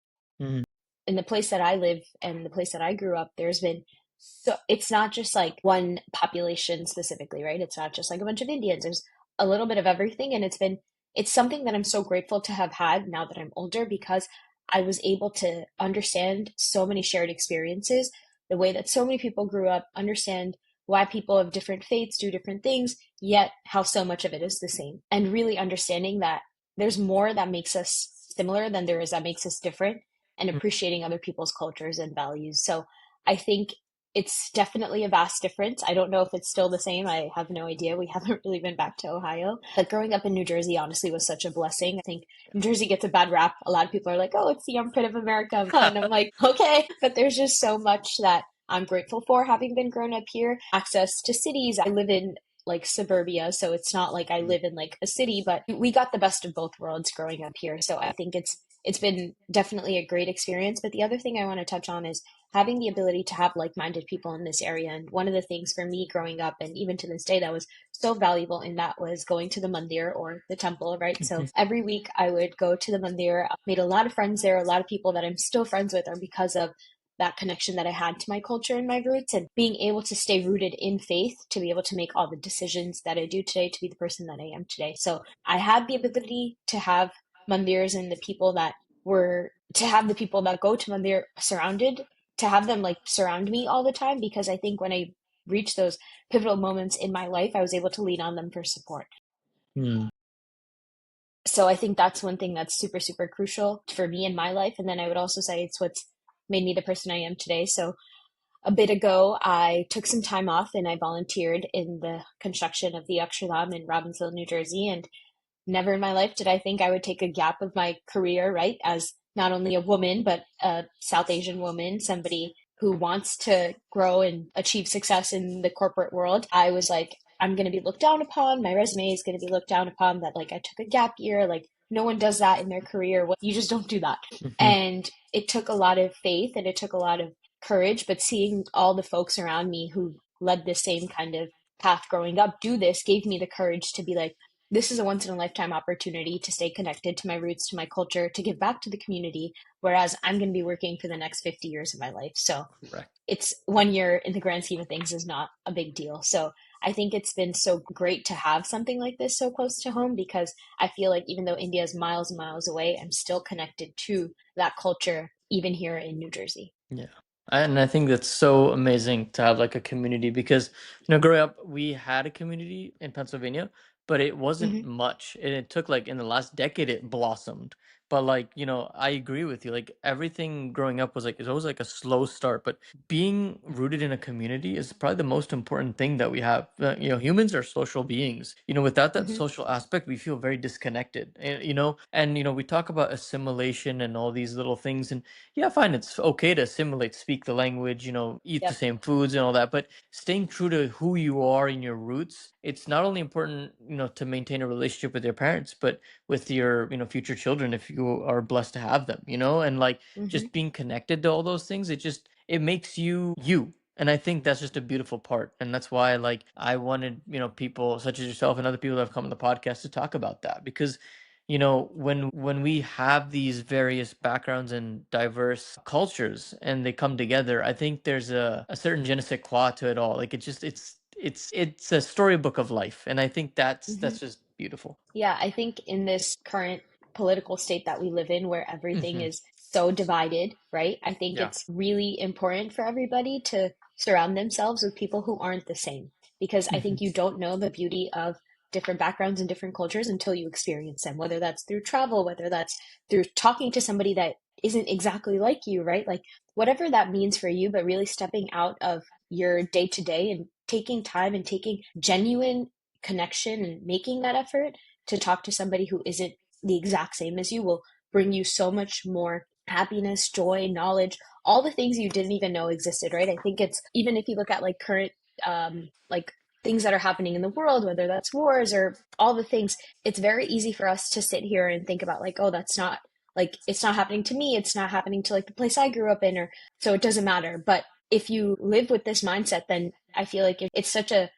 Mhm. In the place that I live and the place that I grew up, there's been so it's not just like one population specifically, right? It's not just like a bunch of Indians. There's a little bit of everything, and it's something that I'm so grateful to have had now that I'm older because I was able to understand so many shared experiences, the way that so many people grew up, understand why people of different faiths do different things, yet how so much of it is the same. And really understanding that there's more that makes us similar than there is that makes us different, and appreciating other people's cultures and values. So I think it's definitely a vast difference. I don't know if it's still the same. I have no idea. We haven't really been back to Ohio. But growing up in New Jersey honestly was such a blessing. I think New Jersey gets a bad rap. A lot of people are like, oh, it's the armpit of America. And I'm like, okay. But there's just so much that I'm grateful for having been grown up here. Access to cities. I live in like suburbia, so it's not like I live in like a city, but we got the best of both worlds growing up here. So I think it's been definitely a great experience. But the other thing I want to touch on is having the ability to have like-minded people in this area. And one of the things for me growing up, and even to this day, that was so valuable in that was going to the mandir or the temple, right? So Mhm. every week I would go to the mandir. I made a lot of friends there. A lot of people that I'm still friends with are because of that connection that I had to my culture and my roots, and being able to stay rooted in faith to be able to make all the decisions that I do today to be the person that I am today. So I had the ability to have mandirs and the people that were to have the people that go to mandir surrounded, to have them like surround me all the time, because I think when I reached those pivotal moments in my life, I was able to lean on them for support. Mm. So I think that's one thing that's super, super crucial for me in my life. And then I would also say it's what's made me the person I am today. So a bit ago, I took some time off and I volunteered in the construction of the Akshardham in Robbinsville, New Jersey. And never in my life did I think I would take a gap of my career, right? As not only a woman, but a South Asian woman, somebody who wants to grow and achieve success in the corporate world. I was like, I'm going to be looked down upon. My resume is going to be looked down upon that, like, I took a gap year. Like, no one does that in their career. You just don't do that. Mhm. And it took a lot of faith and it took a lot of courage, but seeing all the folks around me who led the same kind of path growing up do this gave me the courage to be like, this is a once in a lifetime opportunity to stay connected to my roots, to my culture, to give back to the community. Whereas I'm going to be working for the next 50 years of my life. So Correct. it's 1 year in the grand scheme of things is not a big deal. So I think it's been so great to have something like this so close to home because I feel like even though India is miles and miles away, I'm still connected to that culture, even here in New Jersey. Yeah. And I think that's so amazing to have like a community because, growing up, we had a community in Pennsylvania, but it wasn't Hmm. much. And it took like in the last decade, it blossomed. But like, I agree with you. Like everything growing up was like, it's always like a slow start. But being rooted in a community is probably the most important thing that we have. Humans are social beings. Without that Hmm. social aspect, we feel very disconnected. And we talk about assimilation and all these little things. And yeah, fine. It's okay to assimilate, speak the language, eat the Yep. same foods and all that, but staying true to who you are in your roots, it's not only important, to maintain a relationship with your parents, but with your, future children if you are blessed to have them, and like Hmm. just being connected to all those things, it makes you you. And I think that's just a beautiful part. And that's why like I wanted, people such as yourself and other people that have come on the podcast to talk about that because when we have these various backgrounds and diverse cultures and they come together, I think there's a certain je ne sais quoi to it all. Like it's a storybook of life, and I think that's Hmm. that's just beautiful. Yeah, I think in this current political state that we live in, where everything Hmm. is so divided, right? I think Yeah. it's really important for everybody to surround themselves with people who aren't the same. Because I Hmm. think you don't know the beauty of different backgrounds and different cultures until you experience them, whether that's through travel, whether that's through talking to somebody that isn't exactly like you, right? Like whatever that means for you, but really stepping out of your day to day and taking time and taking genuine connection and making that effort to talk to somebody who isn't the exact same as you will bring you so much more happiness, joy, knowledge, all the things you didn't even know existed, right? I think it's even if you look at like current like things that are happening in the world, whether that's wars or all the things, it's very easy for us to sit here and think about like, oh, that's not like it's not happening to me, it's not happening to like the place I grew up in, or so it doesn't matter. But if you live with this mindset, then I feel like it's such a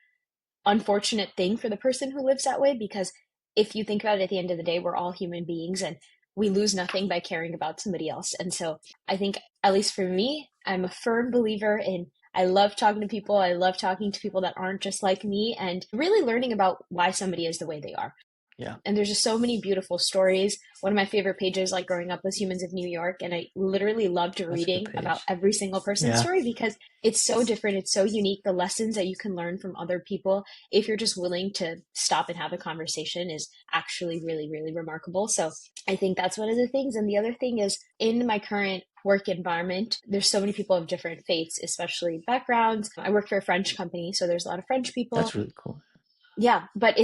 unfortunate thing for the person who lives that way because if you think about it, at the end of the day, we're all human beings and we lose nothing by caring about somebody else. And so I think, at least for me, I'm a firm believer in I love talking to people. I love talking to people that aren't just like me and really learning about why somebody is the way they are. Yeah, And there's just so many beautiful stories. One of my favorite pages, like growing up, was Humans of New York, and I literally loved that's a good reading about page. every single person's Yeah, story because it's so different, it's so unique. The lessons that you can learn from other people, if you're just willing to stop and have a conversation, is actually really, really remarkable. So I think that's one of the things. And the other thing is, in my current work environment, there's so many people of different faiths, especially backgrounds. I work for a French company, so there's a lot of French people. that's really cool. Yeah, but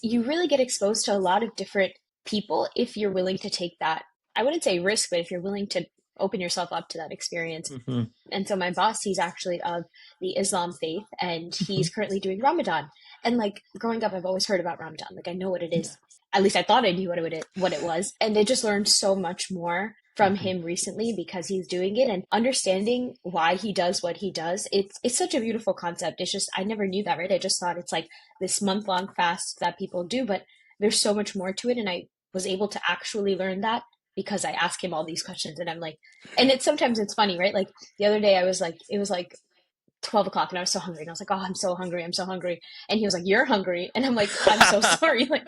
you really get exposed to a lot of different people if you're willing to take that. I wouldn't say risk, but if you're willing to open yourself up to that experience. Hmm. And so my boss, he's actually of the Islam faith, and Hmm. he's currently doing Ramadan. And like growing up, I've always heard about Ramadan. Like I know what it Yeah. is. At least I thought I knew what it was. And I just learned so much more from Hmm. him recently because he's doing it and understanding why he does what he does. It's such a beautiful concept. It's just I never knew that, right? I just thought it's like this month-long fast that people do, but there's so much more to it. And I was able to actually learn that because I ask him all these questions and I'm like, and it's sometimes it's funny, right? Like the other day I was like, it was like 12 o'clock and I was so hungry and I was like, oh, I'm so hungry. I'm so hungry. And he was like, you're hungry. And I'm like, I'm so sorry. Like,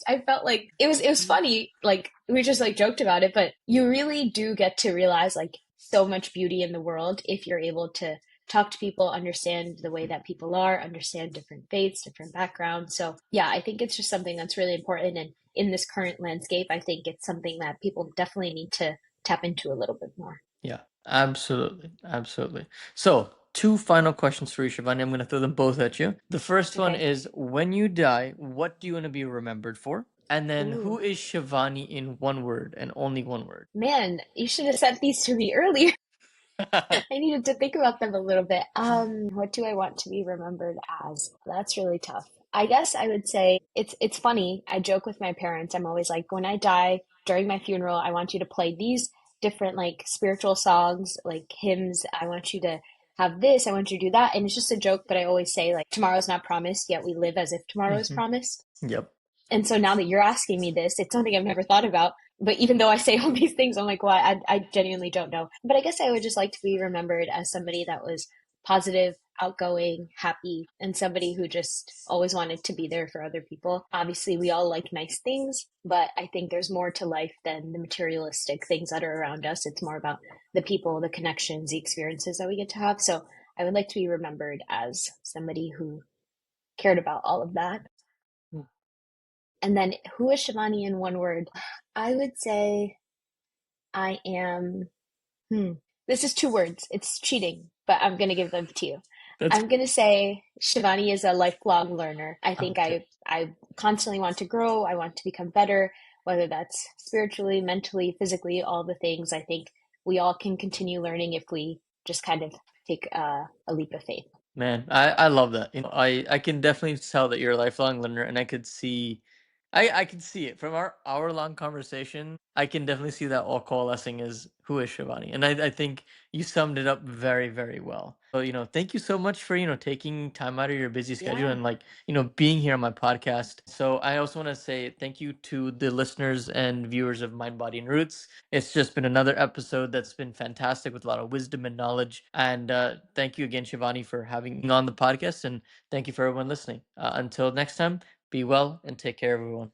I felt like it was funny. Like we just like joked about it, but you really do get to realize like so much beauty in the world if you're able to talk to people, understand the way that people are, understand different faiths, different backgrounds. So yeah, I think it's just something that's really important. And in this current landscape, I think it's something that people definitely need to tap into a little bit more. Yeah, absolutely. Absolutely. So, two final questions for you, Shivani. I'm going to throw them both at you. The first one Okay. is, when you die, what do you want to be remembered for? And then, who Ooh. is Shivani in one word and only one word? Man, you should have sent these to me earlier. I needed to think about them a little bit. What do I want to be remembered as? That's really tough. I guess I would say it's funny. I joke with my parents. I'm always like, when I die during my funeral, I want you to play these different like spiritual songs, like hymns. I want you to have this. I want you to do that. And it's just a joke, but I always say like tomorrow's not promised, yet we live as if tomorrow is Hmm. promised. Yep. And so now that you're asking me this, it's something I've never thought about. But even though I say all these things, I'm like, well, I genuinely don't know. But I guess I would just like to be remembered as somebody that was positive, outgoing, happy, and somebody who just always wanted to be there for other people. Obviously, we all like nice things, but I think there's more to life than the materialistic things that are around us. It's more about the people, the connections, the experiences that we get to have. So I would like to be remembered as somebody who cared about all of that. And then who is Shivani in one word? I would say I am. Hmm. This is two words. It's cheating, but I'm going to give them to you. That's I'm going to say Shivani is a lifelong learner. I think okay. I constantly want to grow. I want to become better, whether that's spiritually, mentally, physically, all the things. I think we all can continue learning if we just kind of take a leap of faith. Man, I love that. I can definitely tell that you're a lifelong learner, and I could see, I can see it from our hour-long conversation. I can definitely see that all coalescing is, who is Shivani, and I think you summed it up very, very well. So, thank you so much for taking time out of your busy schedule Yeah. and, like, being here on my podcast. So I also want to say thank you to the listeners and viewers of Mind, Body, and Roots. It's just been another episode that's been fantastic with a lot of wisdom and knowledge. And thank you again, Shivani, for having me on the podcast. And thank you for everyone listening. Until next time, be well and take care, everyone.